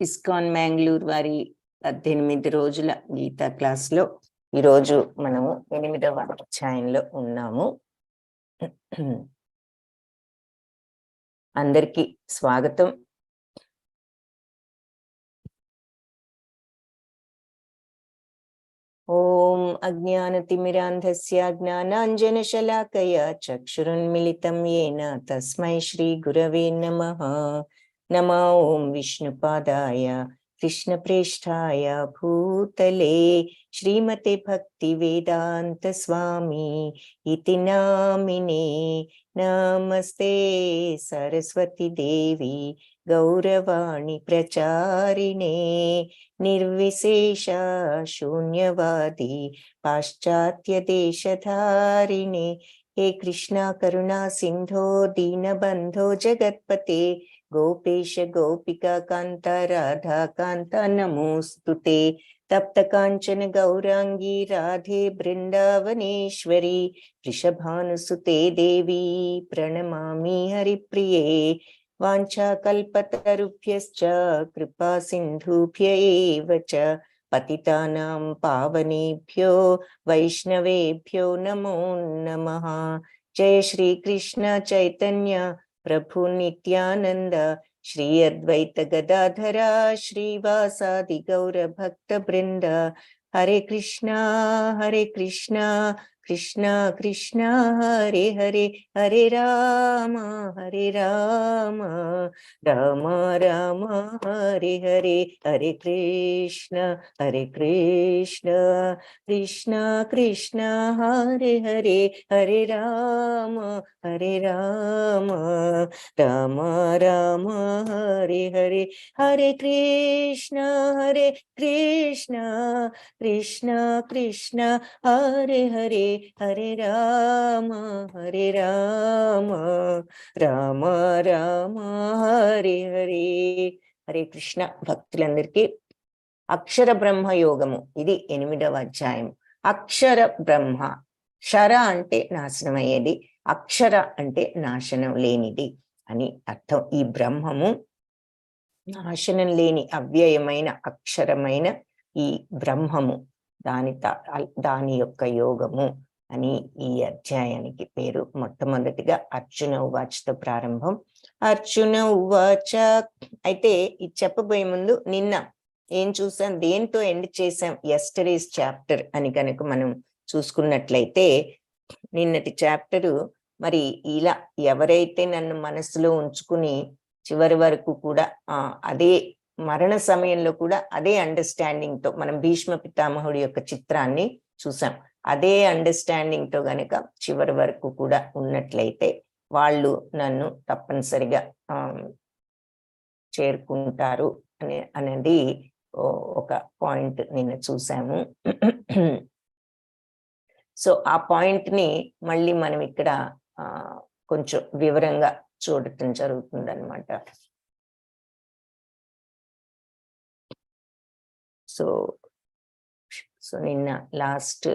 ISKCON Bengaluru వారి 18 రోజుల Gita class లో ఈరోజు మనము 8వ అధ్యాయంలో ఉన్నాము. అందరికీ స్వాగతం. ఓం అజ్ఞానతిమిరాంధస్య జ్ఞానాంజనశలాకయ చక్షురున్మిళితం యేన తస్మై శ్రీ గురవే నమః. నమో ఓం విష్ణుపాదాయ కృష్ణప్రేష్ఠాయ భూతలే శ్రీమతే భక్తి వేదాంత స్వామి ఇతి నామినే. నమస్తే సరస్వతి దేవి గౌరవాణి ప్రచారిణే నిర్విశేష శూన్యవాది పాశ్చాత్య దేశధారిణే. హే కృష్ణ కరుణా సింధో దీనబంధో జగత్పతే గోపేశ గోపికా కాంత రాధా కాంత నమోస్తుతే. తప్త కాంచన గౌరాంగీ రాధే బృందావనేశ్వరి వృషభానుసుతే దేవి ప్రణమామి హరిప్రియే. వాంఛాకల్పతరుభ్యశ్చ కృపా సింధుభ్య ఏవ చ పతితానాం పావనేభ్యో వైష్ణవేభ్యో నమో నమః. జయ శ్రీ కృష్ణ చైతన్య ప్రభు నిత్యానంద శ్రీ అద్వైత గదాధర శ్రీవాసాది గౌర భక్త బృంద. హరే కృష్ణ కృష్ణ కృష్ణ హరే హరే, హరే రామ రామ రామ హరే హరే, హరే కృష్ణ కృష్ణ కృష్ణ హరే హరే, హరే రామ రామ రామ హరే హరే, హరే కృష్ణ కృష్ణ కృష్ణ హరే హరే, హరే రామ రామ రామ హరే హరే. హరే కృష్ణ. భక్తులందరికీ అక్షర బ్రహ్మ యోగము, ఇది 8వ అధ్యాయం. అక్షర బ్రహ్మ, క్షర అంటే నాశనం అయ్యేది, అక్షర అంటే నాశనం లేనిది అని అర్థం. ఈ బ్రహ్మము నాశనం లేని అవ్యయమైన అక్షరమైన ఈ బ్రహ్మము, దాని యొక్క యోగము అని ఈ అధ్యాయానికి పేరు. మొట్టమొదటిగా అర్జున ఉవాచతో ప్రారంభం. అర్జున ఉవాచ. అయితే ఇది చెప్పబోయే ముందు నిన్న ఏం చూసాం, దేంతో ఎండ్ చేసాం, యెస్టర్డేస్ చాప్టర్ అని కనుక మనం చూసుకున్నట్లయితే, నిన్నటి చాప్టరు మరి ఇలా ఎవరైతే నన్ను మనసులో ఉంచుకుని చివరి వరకు కూడా అదే మరణ సమయంలో కూడా అదే అండర్స్టాండింగ్ తో, మనం భీష్మ పితామహుడి యొక్క చిత్రాన్ని చూసాం, అదే అండర్స్టాండింగ్ తో గనక చివరి వరకు కూడా ఉన్నట్లయితే వాళ్ళు నన్ను తప్పనిసరిగా చేరుకుంటారు అనేది ఒక పాయింట్ నిన్న చూసాము. సో ఆ పాయింట్ ని మళ్ళీ మనం ఇక్కడ కొంచెం వివరంగా చూడటం జరుగుతుంది అన్నమాట. సో నిన్న లాస్ట్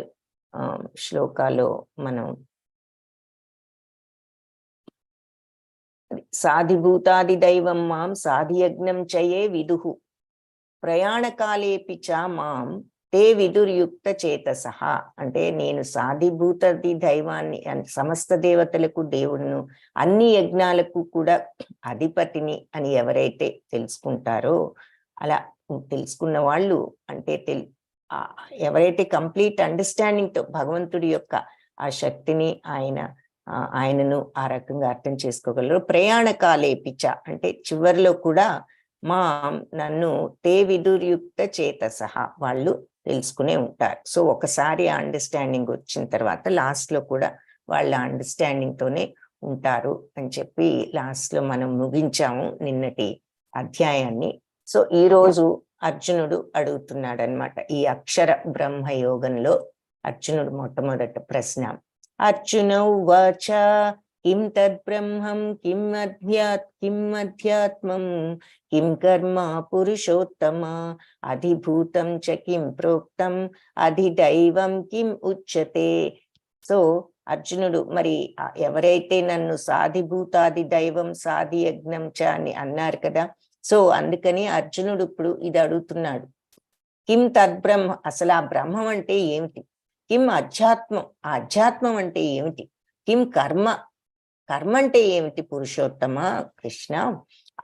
శ్లోకాలో మనం సాధిభూతాది దైవం మాం సాధియజ్ఞం చయే విదుహు ప్రయాణకాలేపి చ మాం తే విదుర్యుక్త చేతసః. అంటే నేను సాధిభూతాది దైవాన్ని, సమస్త దేవతలకు దేవుడును, అన్ని యజ్ఞాలకు కూడా అధిపతిని అని ఎవరైతే తెలుసుకుంటారో, అలా తెలుసుకున్న వాళ్ళు అంటే ఎవరైతే కంప్లీట్ అండర్స్టాండింగ్ తో భగవంతుడి యొక్క ఆ శక్తిని ఆయనను ఆ రకంగా అర్థం చేసుకోగలరు. ప్రయాణకాలేపిచ అంటే చివరిలో కూడా నన్ను తే విదుర్యుక్త చేతసః వాళ్ళు తెలుసుకునే ఉంటారు. సో ఒకసారి ఆ అండర్స్టాండింగ్ వచ్చిన తర్వాత లాస్ట్ లో కూడా వాళ్ళ అండర్స్టాండింగ్ తోనే ఉంటారు అని చెప్పి లాస్ట్ లో మనం ముగించాము నిన్నటి అధ్యాయాన్ని. సో ఈ రోజు అర్జునుడు అడుగుతున్నాడు అనమాట. ఈ అక్షర బ్రహ్మ యోగంలో అర్జునుడు మొట్టమొదట ప్రశ్న. అర్జున ఉవాచ కిం తద్బ్రహ్మం కిం అధ్యాత్మం కిం కర్మ పురుషోత్తమ అధిభూతం చ కిం ప్రోక్తం అధిదైవం కిం ఉచ్యతే. సో అర్జునుడు మరి ఎవరైతే నన్ను సాధిభూతాది దైవం సాధి యజ్ఞం చ అని అన్నారు కదా, సో అందుకని అర్జునుడు ఇప్పుడు ఇది అడుగుతున్నాడు, కిం తద్బ్రహ్మ, అసలు ఆ బ్రహ్మం అంటే ఏమిటి? కిం అధ్యాత్మం, ఆ అధ్యాత్మం అంటే ఏమిటి? కిం కర్మ, కర్మ అంటే ఏమిటి పురుషోత్తమ కృష్ణ?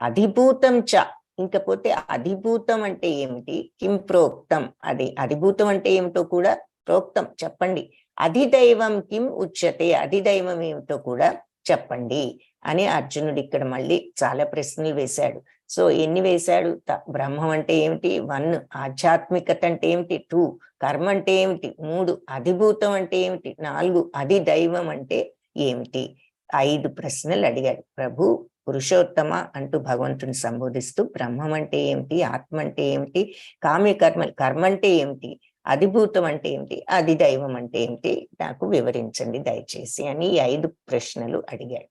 అధిభూతం చ, ఇంకపోతే అధిభూతం అంటే ఏమిటి? కిం ప్రోక్తం, అది అధిభూతం అంటే ఏమిటో కూడా ప్రోక్తం చెప్పండి. అధిదైవం కిం ఉచ్యతే, అధిదైవం ఏమిటో కూడా చెప్పండి అని అర్జునుడు ఇక్కడ మళ్ళీ చాలా ప్రశ్నలు వేశాడు. సో ఎన్ని వేశాడు? బ్రహ్మం అంటే ఏమిటి 1, ఆధ్యాత్మికత అంటే ఏమిటి 2, కర్మ అంటే ఏమిటి 3, అధిభూతం అంటే ఏమిటి 4, అధిదైవం అంటే ఏమిటి 5 ప్రశ్నలు అడిగాడు. ప్రభు పురుషోత్తమ అంటూ భగవంతుని సంబోధిస్తూ బ్రహ్మం అంటే ఏమిటి, ఆత్మ అంటే ఏమిటి, కామ్య కర్మ అంటే ఏమిటి, అధిభూతం అంటే ఏమిటి, అధిదైవం అంటే ఏమిటి, నాకు వివరించండి దయచేసి అని 5 ప్రశ్నలు అడిగాడు.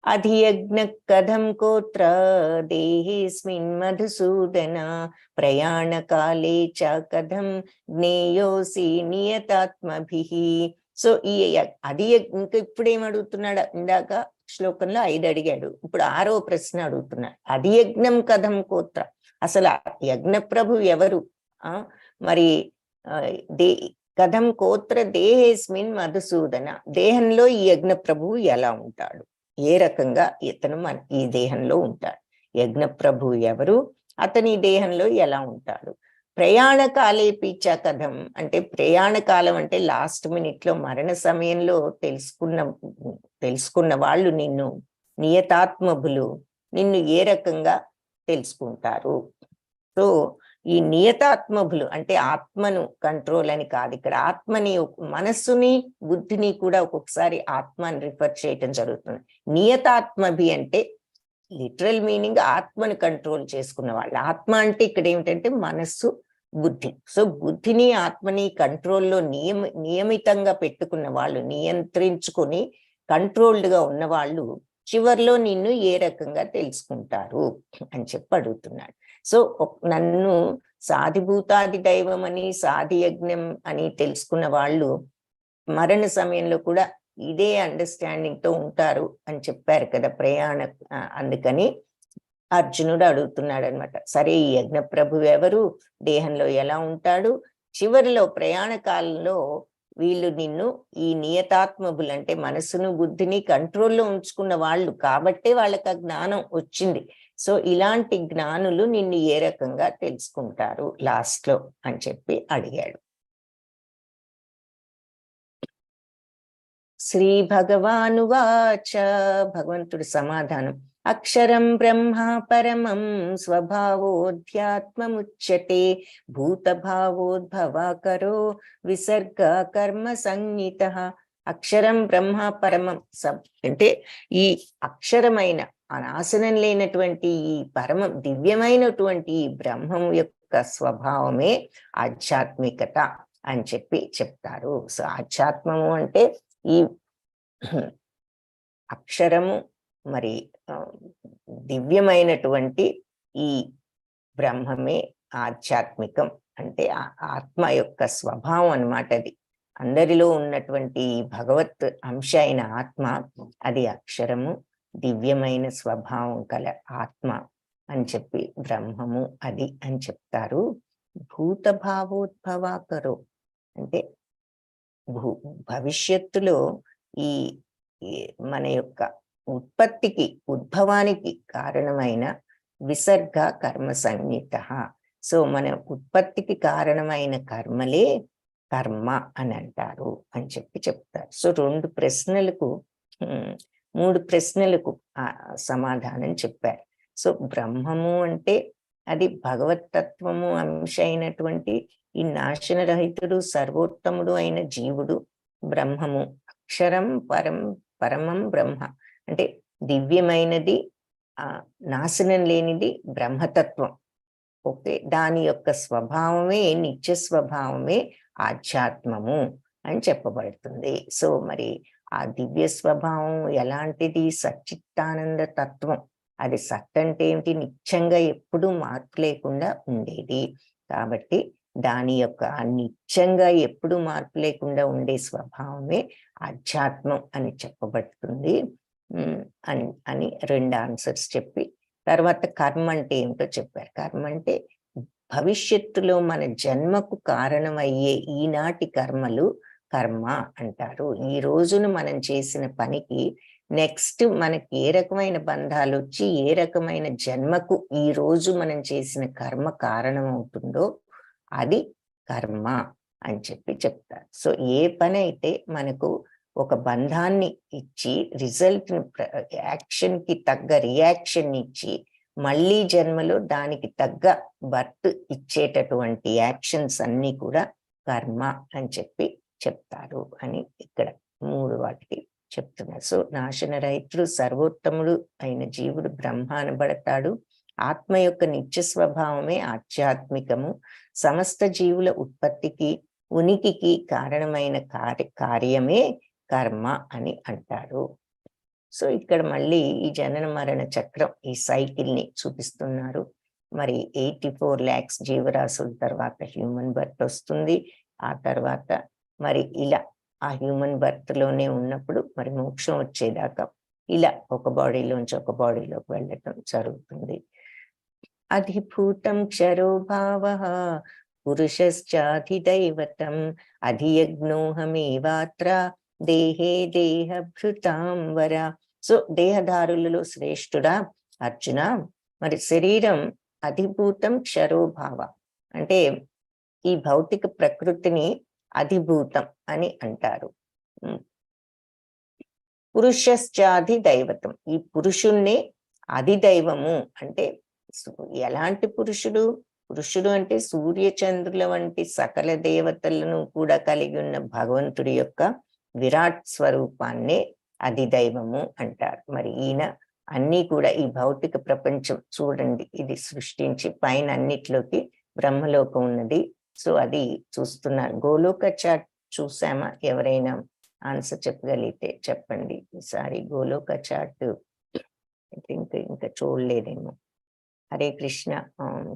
అధియజ్ఞ కథం కోత్ర దేహేస్మిన్ మధుసూదన ప్రయాణ కాలే చ కథం జ్ఞేయోసి నియతాత్మభిః. సో ఈ అది ఇంకా ఇప్పుడు ఏం అడుగుతున్నాడు? ఇందాక శ్లోకంలో 5 అడిగాడు, ఇప్పుడు 6వ ప్రశ్న అడుగుతున్నాడు. అధియజ్ఞం కథం కోత్ర, అసలు యజ్ఞ ప్రభు ఎవరు? మరి కథం కోత్ర దేహేస్మిన్ మధుసూదన, దేహంలో ఈ యజ్ఞ ప్రభువు ఎలా ఉంటాడు, ఏ రకంగా ఇతను ఈ దేహంలో ఉంటాడు? యజ్ఞ ప్రభు ఎవరు, అతని దేహంలో ఎలా ఉంటాడు? ప్రయాణ కాలే పీచ కథం, అంటే ప్రయాణ కాలం అంటే లాస్ట్ మినిట్ లో మరణ సమయంలో తెలుసుకున్న వాళ్ళు నిన్ను, నియతాత్మభులు నిన్ను ఏ రకంగా తెలుసుకుంటారు? సో ఈ నియతాత్మభులు అంటే ఆత్మను కంట్రోల్ అని కాదు ఇక్కడ, ఆత్మని మనస్సుని బుద్ధిని కూడా ఒక్కొక్కసారి ఆత్మని రిఫర్ చేయటం జరుగుతుంది. నియతాత్మభి అంటే లిటరల్ మీనింగ్ ఆత్మను కంట్రోల్ చేసుకున్న వాళ్ళు. ఆత్మ అంటే ఇక్కడ ఏమిటంటే మనస్సు బుద్ధి. సో బుద్ధిని ఆత్మని కంట్రోల్లో నియమితంగా పెట్టుకున్న వాళ్ళు, నియంత్రించుకొని కంట్రోల్డ్ గా ఉన్న వాళ్ళు చివర్లో నిన్ను ఏ రకంగా తెలుసుకుంటారు అని చెప్పి అడుగుతున్నాడు. సో నన్ను సాధిభూతాది దైవం అని, సాధి యజ్ఞం అని తెలుసుకున్న వాళ్ళు మరణ సమయంలో కూడా ఇదే అండర్స్టాండింగ్ తో ఉంటారు అని చెప్పారు కదా ప్రయాణ. అందుకని అర్జునుడు అడుగుతున్నాడు అనమాట, సరే ఈ యజ్ఞ ప్రభు ఎవరు, దేహంలో ఎలా ఉంటాడు, చివరిలో ప్రయాణ కాలంలో వీళ్ళు నిన్ను ఈ నియతాత్మబులు అంటే మనసును బుద్ధిని కంట్రోల్లో ఉంచుకున్న వాళ్ళు కాబట్టే వాళ్ళకి ఆ జ్ఞానం వచ్చింది. సో ఇలాంటి జ్ఞానులు నిన్ను ఏ రకంగా తెలుసుకుంటారు లాస్ట్ లో అని చెప్పి అడిగాడు. శ్రీ భగవానువాచ, భగవంతుడి సమాధానం, అక్షరం బ్రహ్మ పరమం స్వభావోధ్యాత్మముచ్యతే భూతభావోద్భవాకరో విసర్గ కర్మ సంజ్ఞితః. అక్షరం బ్రహ్మ పరమం, అంటే ఈ అక్షరమైన నాశనం లేనటువంటి ఈ పరమం దివ్యమైనటువంటి ఈ బ్రహ్మం యొక్క స్వభావమే ఆధ్యాత్మికత అని చెప్పి చెప్తారు. సో ఆధ్యాత్మము అంటే ఈ అక్షరము మరి దివ్యమైనటువంటి ఈ బ్రహ్మమే ఆధ్యాత్మికం, అంటే ఆత్మ యొక్క స్వభావం అన్నమాట. అది అందరిలో ఉన్నటువంటి భగవత్ అంశ అయిన ఆత్మ, అది అక్షరము, దివ్యమైన స్వభావం కల ఆత్మ అని చెప్పి బ్రహ్మము అది అని చెప్తారు. భూత భావోద్భవాకరో అంటే భవిష్యత్తులో ఈ మన యొక్క ఉత్పత్తికి ఉద్భవానికి కారణమైన విసర్గ కర్మ సంజ్ఞితః. సో మన ఉత్పత్తికి కారణమైన కర్మలే కర్మ అని అంటారు అని చెప్పి చెప్తారు. సో 2 ప్రశ్నలకు 3 ప్రశ్నలకు సమాధానం చెప్పారు. సో బ్రహ్మము అంటే అది భగవతత్వము అంశ అయినటువంటి ఈ నాశనరహితుడు సర్వోత్తముడు అయిన జీవుడు బ్రహ్మము. అక్షరం పరమం బ్రహ్మ అంటే దివ్యమైనది, నాశనం లేనిది బ్రహ్మతత్వం. ఓకే, దాని యొక్క స్వభావమే నిత్య స్వభావమే ఆధ్యాత్మము అని చెప్పబడుతుంది. సో మరి ఆ దివ్య స్వభావం ఎలాంటిది? సచ్చిత్తానంద తత్వం. అది సత్ అంటే ఏమిటి? నిత్యంగా ఎప్పుడూ మార్పు లేకుండా ఉండేది. కాబట్టి దాని యొక్క నిత్యంగా ఎప్పుడు మార్పు లేకుండా ఉండే స్వభావమే ఆధ్యాత్మం అని చెప్పబడుతుంది అని 2 ఆన్సర్స్ చెప్పి తర్వాత కర్మ అంటే ఏమిటో చెప్పారు. కర్మ అంటే భవిష్యత్తులో మన జన్మకు కారణమయ్యే ఈనాటి కర్మలు కర్మ అంటారు. ఈ రోజున మనం చేసిన పనికి నెక్స్ట్ మనకి ఏ రకమైన బంధాలు వచ్చి ఏ రకమైన జన్మకు ఈ రోజు మనం చేసిన కర్మ కారణం అవుతుందో అది కర్మ అని చెప్తారు. సో ఏ పని అయితే మనకు ఒక బంధాన్ని ఇచ్చి రిజల్ట్ యాక్షన్ కి తగ్గ రియాక్షన్ ఇచ్చి మళ్ళీ జన్మలో దానికి తగ్గ బర్త్ ఇచ్చేటటువంటి యాక్షన్స్ అన్ని కూడా కర్మ అని చెప్తారు అని ఇక్కడ 3 వాటికి చెప్తున్నారు. సో నాశన రహితుడు సర్వోత్తముడు అయిన జీవుడు బ్రహ్మ అనబడతాడు. ఆత్మ యొక్క నిత్య స్వభావమే ఆధ్యాత్మికము. సమస్త జీవుల ఉత్పత్తికి ఉనికికి కారణమైన కార్యమే కర్మ అని అంటారు. సో ఇక్కడ మళ్ళీ ఈ జనన మరణ చక్రం ఈ సైకిల్ ని చూపిస్తున్నారు. మరి 84 lakhs జీవరాశుల తర్వాత హ్యూమన్ బర్త్ వస్తుంది. ఆ తర్వాత మరి ఇలా ఆ హ్యూమన్ బర్త్ లోనే ఉన్నప్పుడు మరి మోక్షం వచ్చేదాకా ఇలా ఒక బాడీలోంచి ఒక బాడీలోకి వెళ్ళటం జరుగుతుంది. అధిభూతం క్షరో భావ పురుషశ్చాధిదైవతం అధియజ్ఞోహమేవాత్ర దేహే దేహభృతాం వర. సో దేహదారులలో శ్రేష్ఠుడా అర్జున, మరి శరీరం అధిభూతం క్షరోభావ అంటే ఈ భౌతిక ప్రకృతిని అధిభూతం అని అంటారు. పురుషశ్చాధి దైవతం, ఈ పురుషుణ్ణి అధిదైవము అంటే ఎలాంటి పురుషుడు? పురుషుడు అంటే సూర్య చంద్రుల వంటి సకల దేవతలను కూడా కలిగి ఉన్న భగవంతుడి యొక్క విరాట్ స్వరూపాన్నే అధిదైవము అంటారు. మరి ఈయన అన్నీ కూడా ఈ భౌతిక ప్రపంచం చూడండి, ఇది సృష్టించి పైన అన్నిట్లోకి బ్రహ్మలోకం ఉన్నది. సో అది చూస్తున్నారు. గోలోక చాట్ చూసామా? ఎవరైనా ఆన్సర్ చెప్పగలిగితే చెప్పండి. ఈసారి గోలోక చాట్ ఇంకా చూడలేదేమో. హరే కృష్ణ.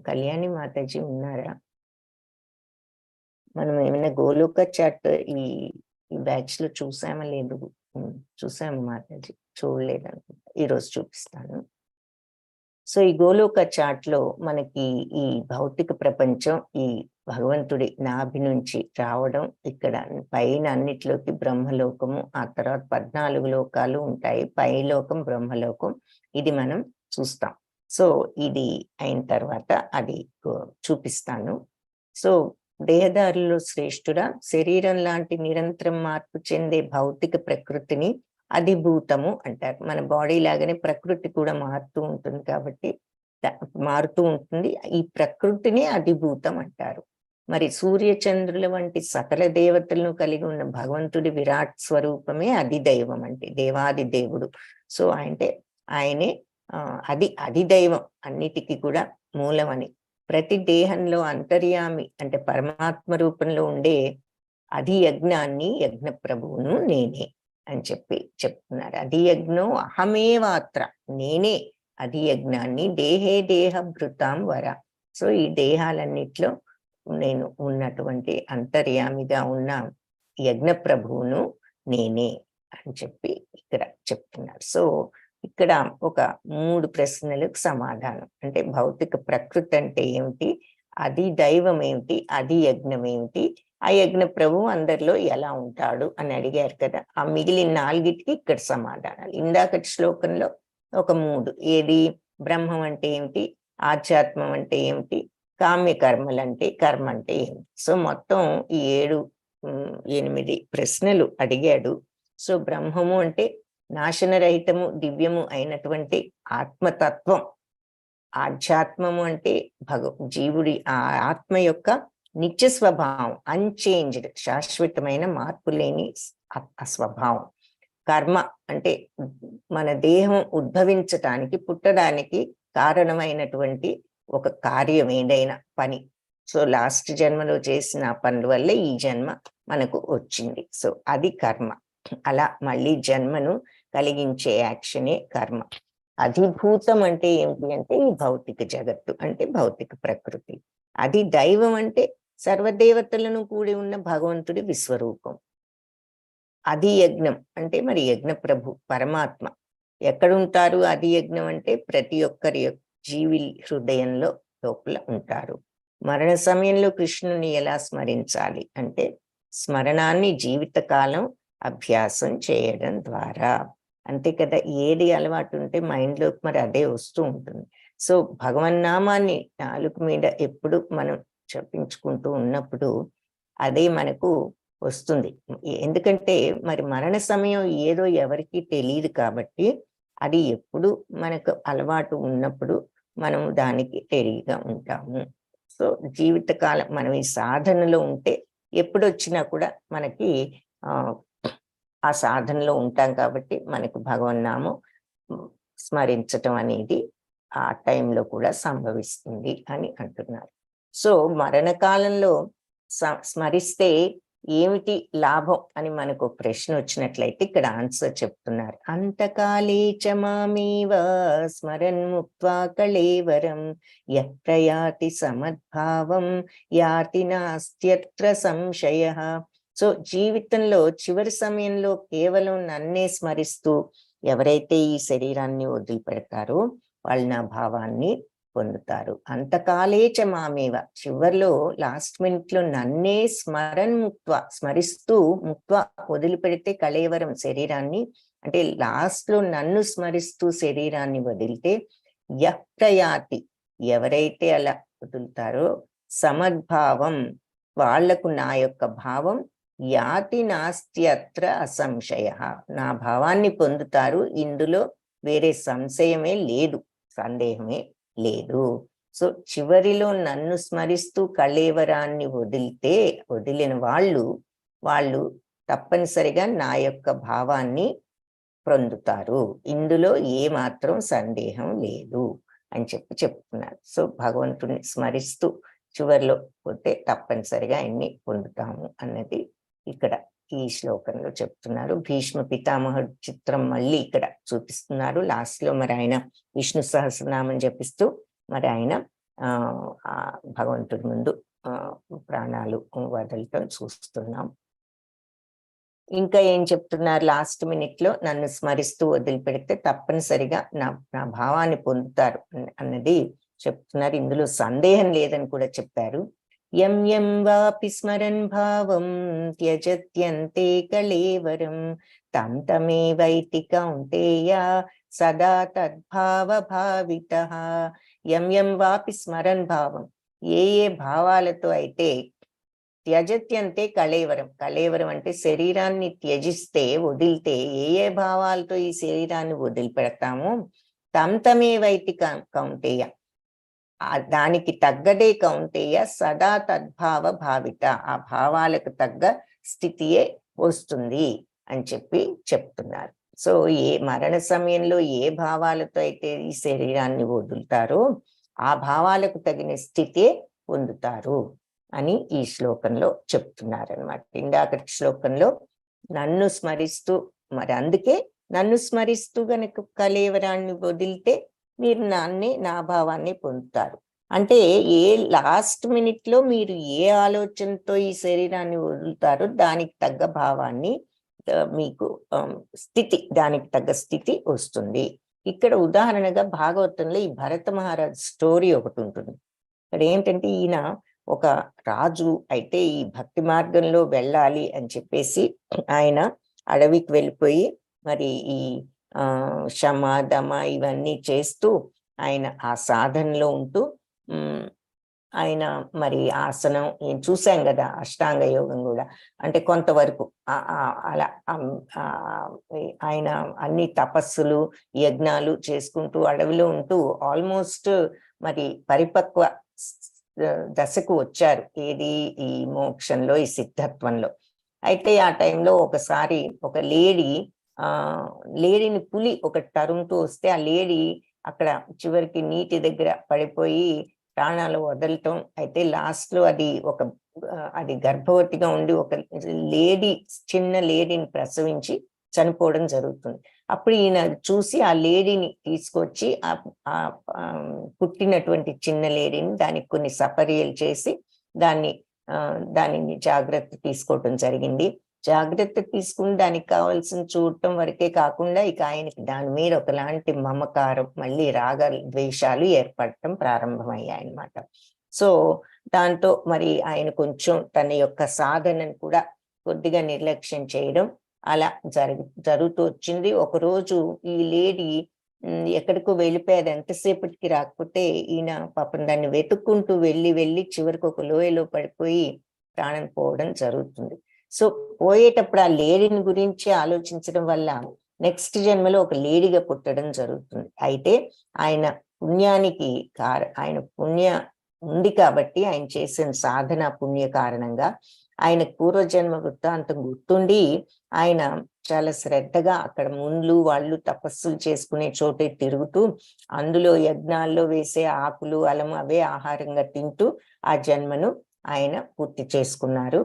కళ్యాణి మాతాజీ ఉన్నారా? మనం ఏమైనా గోలోక చాట్ ఈ బ్యాచ్ లో చూసామా? లేదు, చూసాము మాతాజీ, చూడలేదనుకుంటా. ఈరోజు చూపిస్తాను. సో ఈ గోలోక చాట్ లో మనకి ఈ భౌతిక ప్రపంచం ఈ భగవంతుడి నాభి నుంచి రావడం, ఇక్కడ పైన అన్నిట్లోకి బ్రహ్మలోకము, ఆ తర్వాత 14 లోకాలు ఉంటాయి. పై లోకం బ్రహ్మలోకం, ఇది మనం చూస్తాం. సో ఇది అయిన తర్వాత అది చూపిస్తాను. సో దేహదారుల్లో శ్రేష్ఠుడా, శరీరం లాంటి నిరంతరం మార్పు చెందే భౌతిక ప్రకృతిని అధిభూతము అంటారు. మన బాడీ లాగానే ప్రకృతి కూడా మారుతూ ఉంటుంది కాబట్టి మారుతూ ఉంటుంది. ఈ ప్రకృతిని అధిభూతం అంటారు. మరి సూర్య చంద్రుల వంటి సకల దేవతలను కలిగి ఉన్న భగవంతుడి విరాట్ స్వరూపమే అధిదైవం, అంటే దేవాది దేవుడు. సో అంటే ఆయనే అధిదైవం, అన్నిటికీ కూడా మూలమని. ప్రతి దేహంలో అంతర్యామి అంటే పరమాత్మ రూపంలో ఉండే అధియజ్ఞాన్ని యజ్ఞ ప్రభువును నేనే అని చెప్తున్నారు. అధియజ్ఞో అహమేవాత్ర, నేనే అధియజ్ఞాన్ని. దేహే దేహ భృతాం వర. సో ఈ దేహాలన్నిట్లో నేను ఉన్నటువంటి అంతర్యామిగా ఉన్న యజ్ఞ ప్రభువును నేనే అని ఇక్కడ చెప్తున్నారు. సో ఇక్కడ ఒక 3 ప్రశ్నలకు సమాధానం. అంటే భౌతిక ప్రకృతి అంటే ఏమిటి, అది దైవం ఏమిటి, అది యజ్ఞం ఏమిటి, ఆ యజ్ఞ ప్రభువు అందరిలో ఎలా ఉంటాడు అని అడిగారు కదా. ఆ మిగిలిన 4టికి ఇక్కడ సమాధానాలు. ఇందాకటి శ్లోకంలో ఒక 3, ఏది బ్రహ్మం అంటే ఏమిటి, ఆధ్యాత్మం అంటే ఏమిటి, కామ్య కర్మలు అంటే కర్మ అంటే ఏమిటి. సో మొత్తం ఈ 7-8 ప్రశ్నలు అడిగాడు. సో బ్రహ్మము అంటే నాశనరహితము దివ్యము అయినటువంటి ఆత్మతత్వం. ఆధ్యాత్మము అంటే జీవుడి ఆ ఆత్మ యొక్క నిత్య స్వభావం, అన్చేంజ్డ్, శాశ్వతమైన మార్పు లేని ఆ స్వభావం. కర్మ అంటే మన దేహం ఉద్భవించటానికి, పుట్టడానికి కారణమైనటువంటి ఒక కార్యం, ఏదైనా పని. సో లాస్ట్ జన్మలో చేసిన పనుల వల్ల ఈ జన్మ మనకు వచ్చింది. సో అది కర్మ. అలా మళ్ళీ జన్మను కలిగించే యాక్షనే కర్మ. అధిభూతం అంటే ఏమిటి అంటే ఈ భౌతిక జగత్తు, అంటే భౌతిక ప్రకృతి. అది దైవం అంటే సర్వదేవతలను కూడి ఉన్న భగవంతుడి విశ్వరూపం. అది యజ్ఞం అంటే మరి యజ్ఞ ప్రభు పరమాత్మ. ఎక్కడుంటారు ఆది యజ్ఞం అంటే ప్రతి ఒక్కరి జీవి హృదయంలో లోపల ఉంటారు. మరణ సమయంలో కృష్ణుని ఎలా స్మరించాలి అంటే స్మరణాన్ని జీవితకాలం అభ్యాసం చేయడం ద్వారా. అంతే కదా, ఏది అలవాటు ఉంటే మైండ్లోకి మరి అదే వస్తూ ఉంటుంది. సో భగవన్నామాన్ని నాలుగు మీద ఎప్పుడు మనం జపించుకుంటూ ఉన్నప్పుడు అదే మనకు వస్తుంది. ఎందుకంటే మరి మరణ సమయం ఏదో ఎవరికి తెలియదు కాబట్టి అది ఎప్పుడు మనకు అలవాటు ఉన్నప్పుడు మనం దానికి రెడీగా ఉంటాము. సో జీవితకాలం మనం ఈ సాధనలో ఉంటే ఎప్పుడు వచ్చినా కూడా మనకి ఆ సాధనలో ఉంటాం కాబట్టి మనకు భగవన్నామం స్మరించటం అనేది ఆ టైంలో కూడా సంభవిస్తుంది అని అంటున్నారు. సో మరణకాలంలో స్మరిస్తే ఏమిటి లాభం అని మనకు ప్రశ్న వచ్చినట్లయితే ఇక్కడ ఆన్సర్ చెప్తున్నారు. అంతకాలే చ మామేవ స్మరన్ ముక్త్వా కళేవరం యత్రయాతి సమద్భావం యాతి నాస్త్యత్ర సంశయః. సో జీవితంలో చివరి సమయంలో కేవలం నన్నే స్మరిస్తూ ఎవరైతే ఈ శరీరాన్ని వదిలిపెడతారో వాళ్ళు నా భావాన్ని పొందుతారు. అంతకాలే చ మామేవ, చివరిలో లాస్ట్ మినిట్ లో నన్నే స్మరిస్తూ ముక్త్వా వదిలిపెడితే కళేవరం శరీరాన్ని, అంటే లాస్ట్ లో నన్ను స్మరిస్తూ శరీరాన్ని వదిలితే యత్రయాతి, ఎవరైతే అలా వదులుతారో సమద్భావం, వాళ్లకు నా యొక్క భావం యాతి నాస్త్యత్ర అసంశయ, నా భావాన్ని పొందుతారు, ఇందులో వేరే సంశయమే లేదు, సందేహమే లేదు. సో చివరిలో నన్ను స్మరిస్తూ కళేవరాన్ని వదిలిన వాళ్ళు తప్పనిసరిగా నా యొక్క భావాన్ని పొందుతారు, ఇందులో ఏ మాత్రం సందేహం లేదు అని చెప్తున్నారు. సో భగవంతుని స్మరిస్తూ చివరిలో పోతే తప్పనిసరిగా ఆయన్ని పొందుతాము అన్నది ఇక్కడ ఈ శ్లోకంలో చెప్తున్నారు. భీష్మ పితామహుడు చిత్రం మళ్ళీ ఇక్కడ చూపిస్తున్నారు. లాస్ట్ లో మరి ఆయన విష్ణు సహస్రనామం జపిస్తూ మరి ఆయన భగవంతుడి ముందు ప్రాణాలు వదలటం చూస్తున్నాం. ఇంకా ఏం చెప్తున్నారు, లాస్ట్ మినిట్ లో నన్ను స్మరిస్తూ వదిలిపెడితే తప్పనిసరిగా నా భావాన్ని పొందుతారు అన్నది చెప్తున్నారు. ఇందులో సందేహం లేదని కూడా చెప్పారు. యం యం వాపి స్మరన్ భావం త్యజత్యంతే కళేవరం తం తమేవైతి కౌంతేయ సదా తద్భావ భావితః. యం యం వాపి స్మరన్ భావం, ఏ భావాలతో అయితే త్యజత్యంతే కళేవరం, కళేవరం అంటే శరీరాన్ని త్యజిస్తే వదిలితే ఏ భావాలతో ఈ శరీరాన్ని వదిలిపెడతామో తం తమేవైతి కౌంతేయ, దానికి తగ్గదే కౌంతేయ సదా తద్భావ భావిత, ఆ భావాలకు తగ్గ స్థితియే వస్తుంది అని చెప్తున్నారు. సో ఏ మరణ సమయంలో ఏ భావాలతో అయితే ఈ శరీరాన్ని వదులుతారో ఆ భావాలకు తగిన స్థితే పొందుతారు అని ఈ శ్లోకంలో చెప్తున్నారు అనమాట. ఇందాకటి శ్లోకంలో నన్ను స్మరిస్తూ, మరి అందుకే నన్ను స్మరిస్తూ గనక కళేవరాన్ని వదిలితే మీరు నా భావాన్ని పొందుతారు. అంటే ఏ లాస్ట్ మినిట్ లో మీరు ఏ ఆలోచనతో ఈ శరీరాన్ని వదులుతారో దానికి తగ్గ భావాన్ని మీకు దానికి తగ్గ స్థితి వస్తుంది. ఇక్కడ ఉదాహరణగా భాగవతంలో ఈ భరత మహారాజ్ స్టోరీ ఒకటి ఉంటుంది. ఇక్కడ ఏంటంటే ఈయన ఒక రాజు అయితే ఈ భక్తి మార్గంలో వెళ్ళాలి అని చెప్పేసి ఆయన అడవికి వెళ్ళిపోయి మరి ఈ శమ దమ ఇవన్నీ చేస్తూ ఆయన ఆ సాధనలో ఉంటూ ఆయన మరి ఆసనం చూసాం కదా, అష్టాంగ యోగం కూడా, అంటే కొంతవరకు అలా ఆయన అన్ని తపస్సులు యజ్ఞాలు చేసుకుంటూ అడవిలో ఉంటూ ఆల్మోస్ట్ మరి పరిపక్వ దశకు వచ్చారు, ఏది ఈ మోక్షంలో, ఈ సిద్ధత్వంలో. అయితే ఆ టైంలో ఒకసారి ఒక లేడీని పులి ఒకటి తరుముతూ వస్తే ఆ లేడీ అక్కడ చివరికి నీటి దగ్గర పడిపోయి ప్రాణాలు వదలటం, అయితే లాస్ట్ లో అది గర్భవతిగా ఉండి ఒక చిన్న లేడీని ప్రసవించి చనిపోవడం జరుగుతుంది. అప్పుడు ఈయన చూసి ఆ లేడీని తీసుకొచ్చి ఆ పుట్టినటువంటి చిన్న లేడీని దానికి కొన్ని సపర్యలు చేసి దానిని జాగ్రత్త తీసుకోవటం జరిగింది. జాగ్రత్త తీసుకుని దానికి కావాల్సిన చూడటం వరకే కాకుండా ఇక ఆయనకి దాని మీద ఒకలాంటి మమకారం, మళ్ళీ రాగ ద్వేషాలు ఏర్పడటం ప్రారంభమయ్యాయన్నమాట. సో దాంతో మరి ఆయన కొంచెం తన యొక్క సాధనను కూడా కొద్దిగా నిర్లక్ష్యం చేయడం అలా జరుగుతూ వచ్చింది. ఒకరోజు ఈ లేడీ ఎక్కడికో వెళ్ళిపోయారు, ఎంతసేపటికి రాకపోతే ఈయన పాపం దాన్ని వెతుక్కుంటూ వెళ్ళి చివరికి ఒక లోయలో పడిపోయి ప్రాణం పోవడం జరుగుతుంది. సో పోయేటప్పుడు ఆ లేడీని గురించి ఆలోచించడం వల్ల నెక్స్ట్ జన్మలో ఒక లేడీగా పుట్టడం జరుగుతుంది. అయితే ఆయన పుణ్యానికి ఆయన పుణ్య ఉంది కాబట్టి, ఆయన చేసిన సాధన పుణ్య కారణంగా ఆయన పూర్వజన్మ వృత్తాంతం గుర్తుండి ఆయన చాలా శ్రద్ధగా అక్కడ ముండ్లు వాళ్ళు తపస్సులు చేసుకునే చోటే తిరుగుతూ, అందులో యజ్ఞాల్లో వేసే ఆకులు అలము అవే ఆహారంగా తింటూ ఆ జన్మను ఆయన పూర్తి చేసుకున్నారు.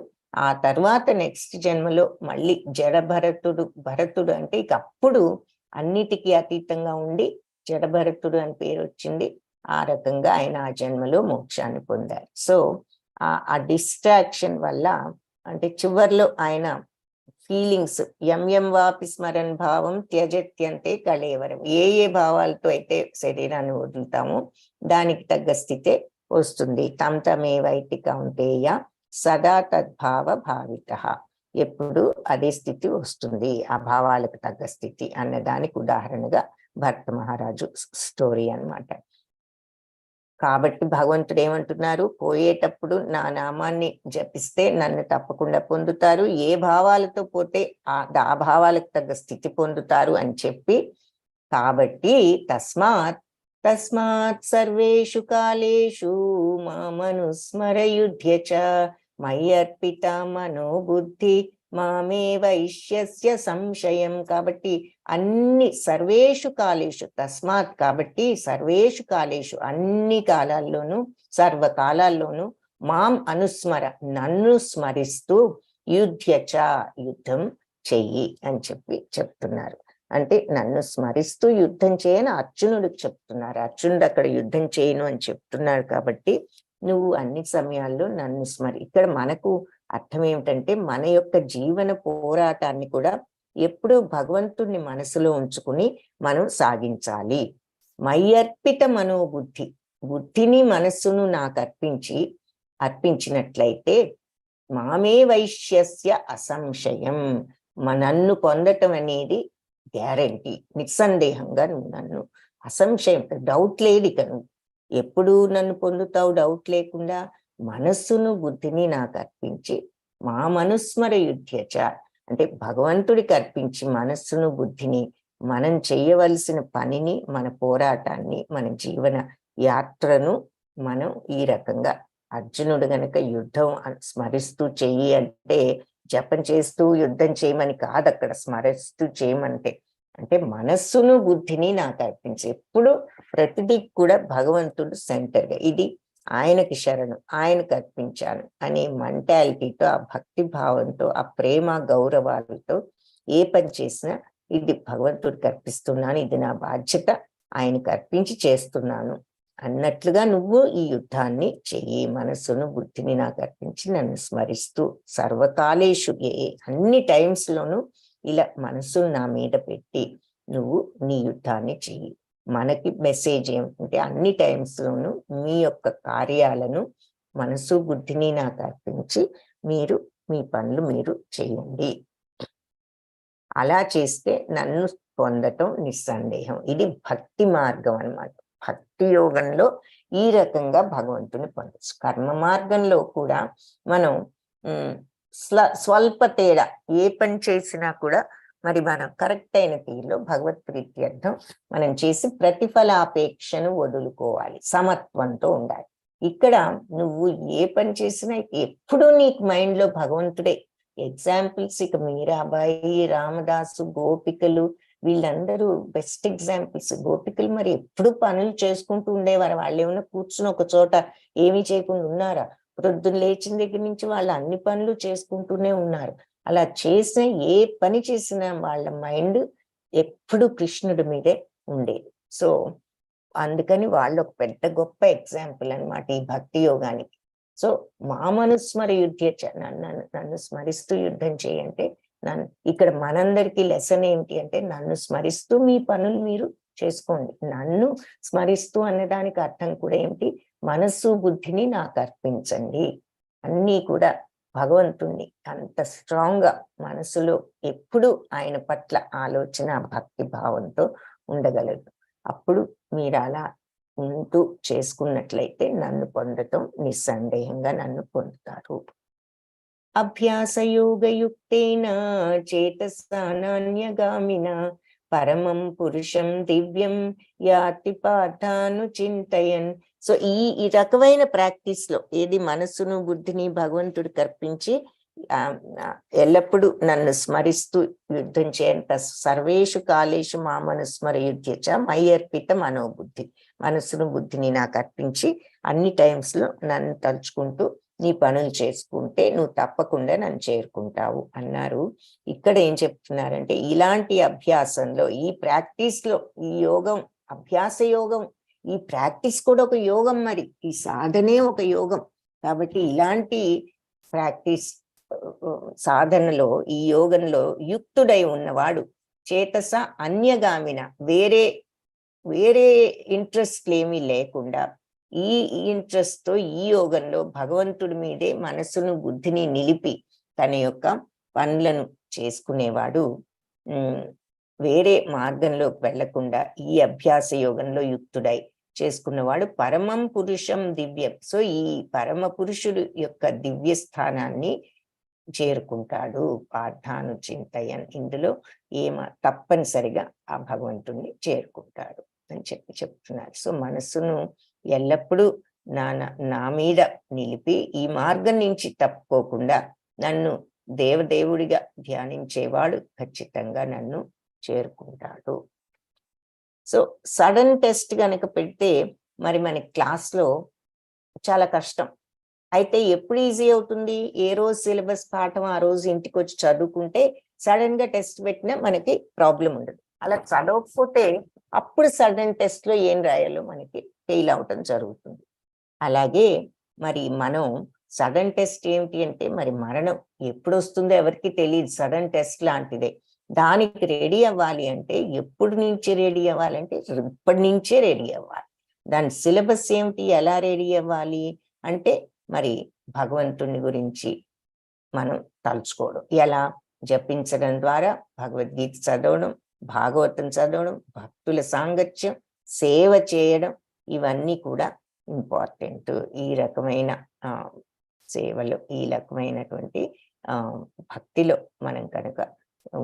ఆ తర్వాత నెక్స్ట్ జన్మలో మళ్ళీ భరతుడు అంటే ఇక అప్పుడు అన్నిటికీ అతీతంగా ఉండి జడభరతుడు అని పేరు వచ్చింది. ఆ రకంగా ఆయన ఆ జన్మలో మోక్షాన్ని పొందారు. సో ఆ డిస్ట్రాక్షన్ వల్ల, అంటే చివర్లో ఆయన ఫీలింగ్స్ ఎం వాపి స్మరన్ భావం త్యజత్యంతే కళేవరం, ఏ భావాలతో అయితే శరీరాన్ని వదులుతామో దానికి తగ్గ స్థితే వస్తుంది. తమేవైతి కౌంతేయ సదా తద్భావ భావిత, ఎప్పుడు అదే స్థితి వస్తుంది, ఆ భావాలకు తగ్గ స్థితి అన్నదానికి ఉదాహరణగా భరత మహారాజు స్టోరీ అన్నమాట. కాబట్టి భగవంతుడు ఏమంటున్నారు, పోయేటప్పుడు నా నామాన్ని జపిస్తే నన్ను తప్పకుండా పొందుతారు, ఏ భావాలతో పోతే ఆ భావాలకు తగ్గ స్థితి పొందుతారు అని చెప్పి, కాబట్టి తస్మాత్ సర్వేషు కాలేషు మామనుస్మరయుధ్య చ మయ్యర్పిత మనోబుద్ధి మామే వైశ్యస్య సంశయం. కాబట్టి అన్ని సర్వేషు కాలేషు, తస్మాత్ కాబట్టి సర్వేషు కాలేషు అన్ని కాలాల్లోనూ సర్వకాలాల్లోనూ మాం అనుస్మర నన్ను స్మరిస్తూ యుధ్యచ యుద్ధం చెయ్యి అని చెప్తున్నారు. అంటే నన్ను స్మరిస్తూ యుద్ధం చేయని అర్జునుడికి చెప్తున్నారు. అర్జునుడు అక్కడ యుద్ధం చేయను అని చెప్తున్నాడు. కాబట్టి నువ్వు అన్ని సమయాల్లో నన్ను ఇక్కడ మనకు అర్థం ఏమిటంటే, మన యొక్క జీవన పోరాటాన్ని కూడా ఎప్పుడూ భగవంతుణ్ణి మనసులో ఉంచుకుని మనం సాగించాలి. మయ్యర్పిత మనోబుద్ధి, బుద్ధిని మనస్సును నాకు అర్పించినట్లయితే మామే వైశ్యస్య అసంశయం, నన్ను పొందటం అనేది గ్యారంటీ, నిస్సందేహంగా నువ్వు నన్ను అసంశయం, డౌట్ లేదు ఇక, నువ్వు ఎప్పుడు నన్ను పొందుతావు డౌట్ లేకుండా. మనస్సును బుద్ధిని నాకు అర్పించి మా మనుస్మర యుధ్యచ, అంటే భగవంతుడికి అర్పించి మనస్సును బుద్ధిని, మనం చేయవలసిన పనిని, మన పోరాటాన్ని, మన జీవన యాత్రను మనం ఈ రకంగా, అర్జునుడు గనక యుద్ధం స్మరిస్తూ చెయ్యి అంటే జపం చేస్తూ యుద్ధం చేయమని కాదు, అక్కడ స్మరిస్తూ చేయమంటే, అంటే మనస్సును బుద్ధిని నాకు అర్పించి, ఎప్పుడు ప్రతిదీ కూడా భగవంతుడు సెంటర్గా, ఇది ఆయనకి శరణు, ఆయనకు అర్పించాను అనే మెంటాలిటీతో, ఆ భక్తి భావంతో, ఆ ప్రేమ గౌరవాలతో ఏ పని చేసినా ఇది భగవంతుడికి అర్పిస్తున్నాను, ఇది నా బాధ్యత, ఆయనకు అర్పించి చేస్తున్నాను అన్నట్లుగా నువ్వు ఈ యుద్ధాన్ని చెయ్యి. మనస్సును బుద్ధిని నాకు అర్పించి నన్ను స్మరిస్తూ సర్వకాలేషు, అన్ని టైమ్స్లోనూ ఇలా మనస్సును నా మీద పెట్టి నువ్వు నీ యుద్ధాన్ని చెయ్యి. మనకి మెసేజ్ ఏమిటంటే, అన్ని టైమ్స్లోనూ మీ యొక్క కార్యాలను మనసు బుద్ధిని నాకు అర్పించి మీరు మీ పనులు మీరు చేయండి. అలా చేస్తే నన్ను పొందటం నిస్సందేహం. ఇది భక్తి మార్గం అన్నమాట. భక్తి యోగంలో ఈ రకంగా భగవంతుని పొందచ్చు. కర్మ మార్గంలో కూడా మనం స్వల్ప తేడా ఏ పని చేసినా కూడా మరి మనం కరెక్ట్ అయిన తీరులో భగవత్ ప్రీత్యర్థం మనం చేసి ప్రతిఫలాపేక్షను వదులుకోవాలి, సమత్వంతో ఉండాలి. ఇక్కడ నువ్వు ఏ పని చేసినా ఎప్పుడూ నీకు మైండ్లో భగవంతుడే. ఎగ్జాంపుల్స్ ఇక మీరాబాయి, రామదాసు, గోపికలు, వీళ్ళందరూ బెస్ట్ ఎగ్జాంపుల్స్. గోపికలు మరి ఎప్పుడు పనులు చేసుకుంటూ ఉండేవారు. వాళ్ళు ఏమైనా కూర్చుని ఒక చోట ఏమీ చేయకుండా ఉన్నారా? ప్రొద్దున లేచిన దగ్గర నుంచి వాళ్ళు అన్ని పనులు చేసుకుంటూనే ఉన్నారు. అలా చేసిన ఏ పని చేసినా వాళ్ళ మైండ్ ఎప్పుడు కృష్ణుడి మీదే ఉండేది. సో అందుకని వాళ్ళు ఒక పెద్ద గొప్ప ఎగ్జాంపుల్ అన్నమాట ఈ భక్తి యోగానికి. సో మామనుస్మర యుద్ధ నన్ను స్మరిస్తూ యుద్ధం చేయంటే ఇక్కడ మనందరికీ లెసన్ ఏంటి అంటే నన్ను స్మరిస్తూ మీ పనులు మీరు చేసుకోండి. నన్ను స్మరిస్తూ అన్నదానికి అర్థం కూడా ఏంటి, మనస్సు బుద్ధిని నాకు అర్పించండి. అన్నీ కూడా భగవంతుణ్ణి అంత స్ట్రాంగ్ గా మనసులో ఎప్పుడు ఆయన పట్ల ఆలోచన భక్తి భావంతో ఉండగలరు. అప్పుడు మీరు అలా ఉంటూ చేసుకున్నట్లయితే నన్ను పొందటం నిస్సందేహంగా నన్ను పొందుతారు. అభ్యాసయోగయుక్తేన చేతసానాన్యగామిన పరమం పురుషం దివ్యం యాతి పార్థాను చింతయన్. సో ఈ రకమైన ప్రాక్టీస్ లో ఏది మనస్సును బుద్ధిని భగవంతుడికి అర్పించి ఎల్లప్పుడూ నన్ను స్మరిస్తూ యుద్ధం చేయంత సర్వేషు కాలేషు మామనుస్మర యుద్ధచ మై అర్పిత మనోబుద్ధి. మనస్సును బుద్ధిని నాకు అర్పించి అన్ని టైమ్స్ లో నన్ను తలుచుకుంటూ నీ పనులు చేసుకుంటే నువ్వు తప్పకుండా నన్ను చేరుకుంటావు అన్నారు. ఇక్కడ ఏం చెప్తున్నారంటే ఇలాంటి అభ్యాసంలో ఈ ప్రాక్టీస్ లో ఈ యోగం అభ్యాస యోగం, ఈ ప్రాక్టీస్ కూడా ఒక యోగం, మరి ఈ సాధనే ఒక యోగం. కాబట్టి ఇలాంటి ప్రాక్టీస్ సాధనలో ఈ యోగంలో యుక్తుడై ఉన్నవాడు చేతస అన్యగామిన వేరే ఇంట్రెస్ట్లు ఏమీ లేకుండా ఈ ఇంట్రెస్ట్ తో ఈ యోగంలో భగవంతుడి మీదే మనసును బుద్ధిని నిలిపి తన యొక్క పనులను చేసుకునేవాడు వేరే మార్గంలోకి వెళ్లకుండా ఈ అభ్యాస యోగంలో యుక్తుడై చేసుకున్నవాడు పరమం పురుషం దివ్యం. సో ఈ పరమ పురుషుడు యొక్క దివ్య స్థానాన్ని చేరుకుంటాడు. పార్థాను చింతయన్, ఇందులో తప్పనిసరిగా ఆ భగవంతుణ్ణి చేరుకుంటాడు అని చెప్తున్నారు. సో మనస్సును ఎల్లప్పుడూ నా మీద నిలిపి ఈ మార్గం నుంచి తప్పుకోకుండా నన్ను దేవదేవుడిగా ధ్యానించేవాడు ఖచ్చితంగా నన్ను చేరుకుంటాడు. సో సడన్ టెస్ట్ కనుక పెడితే మరి మన క్లాస్లో చాలా కష్టం. అయితే ఎప్పుడు ఈజీ అవుతుంది, ఏ రోజు సిలబస్ పాఠం ఆ రోజు ఇంటికి వచ్చి చదువుకుంటే సడన్ గా టెస్ట్ పెట్టినా మనకి ప్రాబ్లం ఉండదు. అలా చదవకపోతే అప్పుడు సడన్ టెస్ట్ లో ఏం రాయాలో మనకి ఫెయిల్ అవటం జరుగుతుంది. అలాగే మరి మనం సడన్ టెస్ట్ ఏమిటి అంటే మరి మరణం ఎప్పుడు వస్తుందో ఎవరికి తెలియదు. సడన్ టెస్ట్ లాంటిదే. దానికి రెడీ అవ్వాలి అంటే ఎప్పుడు నుంచి రెడీ అవ్వాలంటే ఇప్పటి నుంచే రెడీ అవ్వాలి. దాని సిలబస్ ఏమిటి, ఎలా రెడీ అవ్వాలి అంటే మరి భగవంతుని గురించి మనం తలుచుకోవడం, ఎలా జపించడం ద్వారా, భగవద్గీత చదవడం, భాగవతం చదవడం, భక్తుల సాంగత్యం, సేవ చేయడం, ఇవన్నీ కూడా ఇంపార్టెంట్. ఈ రకమైన సేవలు, ఈ రకమైనటువంటి భక్తిలో మనం కనుక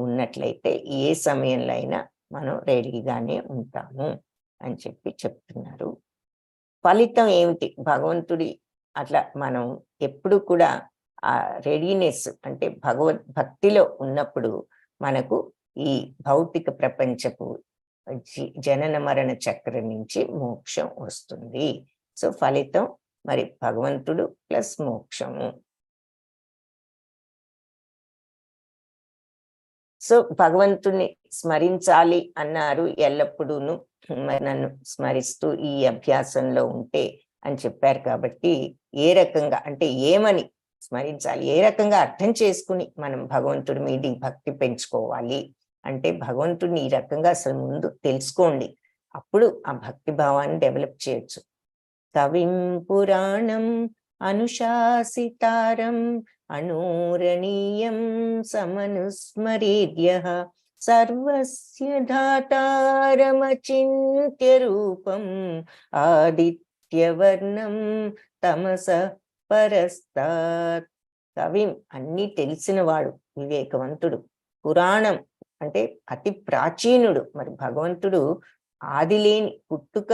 ఉన్నట్లయితే ఏ సమయంలో అయినా మనం రెడీగానే ఉంటాము అని చెప్తున్నారు. ఫలితం ఏమిటి, భగవంతుడి అట్లా మనం ఎప్పుడు కూడా ఆ రెడీనెస్ అంటే భక్తిలో ఉన్నప్పుడు మనకు ఈ భౌతిక ప్రపంచపు జనన మరణ చక్రం నుంచి మోక్షం వస్తుంది. సో ఫలితం మరి భగవంతుడు ప్లస్ మోక్షము. సో భగవంతుణ్ణి స్మరించాలి అన్నారు ఎల్లప్పుడూను. మరి నన్ను స్మరిస్తూ ఈ అభ్యాసంలో ఉంటే అని చెప్పారు. కాబట్టి ఏ రకంగా అంటే ఏమని స్మరించాలి, ఏ రకంగా అర్థం చేసుకుని మనం భగవంతుడి మీద భక్తి పెంచుకోవాలి అంటే భగవంతుడిని ఈ రకంగా అసలు ముందు తెలుసుకోండి. అప్పుడు ఆ భక్తి భావాన్ని డెవలప్ చేయొచ్చు. కవిం పురాణం అనుశాసితారం అనూరణీయం సమనుస్మరేద్యః సర్వస్య ధాతారమచింత్య రూపం ఆదిత్యవర్ణం తమస పరస్తాత్. కవిం అన్ని తెలిసినవాడు, వివేకవంతుడు. పురాణం అంటే అతి ప్రాచీనుడు. మరి భగవంతుడు ఆది లేని, పుట్టుక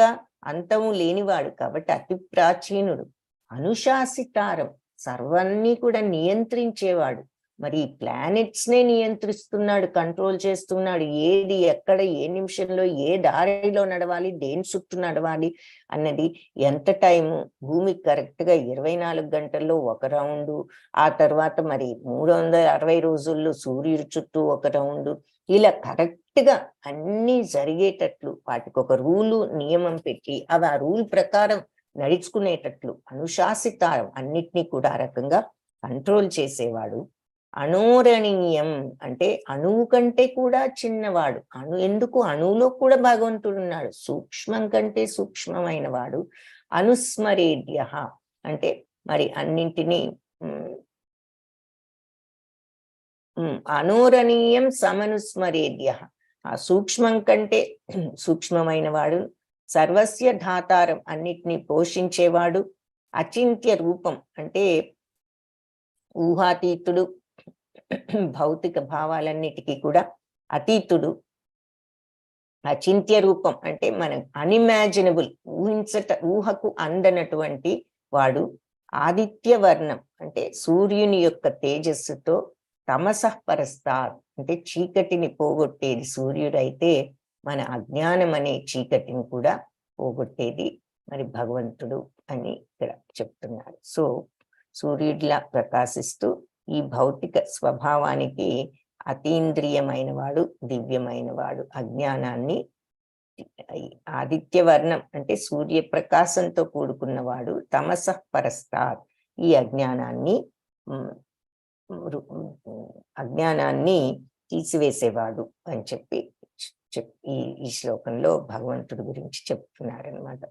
అంతము లేనివాడు కాబట్టి అతి ప్రాచీనుడు. అనుశాసితారం సర్వాన్ని కూడా నియంత్రించేవాడు. మరి ఈ ప్లానెట్స్ నే నియంత్రిస్తున్నాడు, కంట్రోల్ చేస్తున్నాడు. ఏది ఎక్కడ ఏ నిమిషంలో ఏ దారిలో నడవాలి, దేని చుట్టూ నడవాలి అన్నది, ఎంత టైము భూమికి కరెక్ట్ గా 24 గంటల్లో ఒక రౌండు, ఆ తర్వాత మరి 360 రోజుల్లో సూర్యుడి చుట్టూ ఒక రౌండు, ఇలా కరెక్ట్ గా అన్ని జరిగేటట్లు వాటికి ఒక రూలు నియమం పెట్టి అవి ఆ రూల్ ప్రకారం నడుచుకునేటట్లు అనుశాసితారం అన్నిటినీ కూడా ఆ రకంగా కంట్రోల్ చేసేవాడు. అనోరణీయం అంటే అణువు కంటే కూడా చిన్నవాడు. ఎందుకు అణువులో కూడా భగవంతుడు ఉన్నాడు. సూక్ష్మం కంటే సూక్ష్మమైన వాడు. అనుస్మరేద్య అంటే మరి అన్నింటినీ అనోరణీయం సమనుస్మరేద్య, ఆ సూక్ష్మం కంటే సూక్ష్మమైన వాడు. సర్వస్య ధాతారం అన్నిటినీ పోషించేవాడు. అచింత్య రూపం అంటే ఊహాతీతుడు, భౌతిక భావాలన్నిటికీ కూడా అతీతుడు. అచింత్య రూపం అంటే మనం అన్ఇమాజినబుల్, ఊహకు అందనటువంటి వాడు. ఆదిత్య వర్ణం అంటే సూర్యుని యొక్క తేజస్సుతో తమసః పరస్తాత్ అంటే చీకటిని పోగొట్టేది సూర్యుడైతే మన అజ్ఞానం అనే చీకటిని కూడా పోగొట్టేది మరి భగవంతుడు అని ఇక్కడ చెప్తున్నారు. సో సూర్యుడిలా ప్రకాశిస్తూ ఈ భౌతిక స్వభావానికి అతీంద్రియమైన వాడు, దివ్యమైన వాడు. అజ్ఞానాన్ని ఆదిత్య వర్ణం అంటే సూర్యప్రకాశంతో కూడుకున్నవాడు. తమసః పరస్తాత్ ఈ అజ్ఞానాన్ని తీసివేసేవాడు అని చెప్పి ఈ శ్లోకంలో భగవంతుడి గురించి చెప్తున్నారనమాట.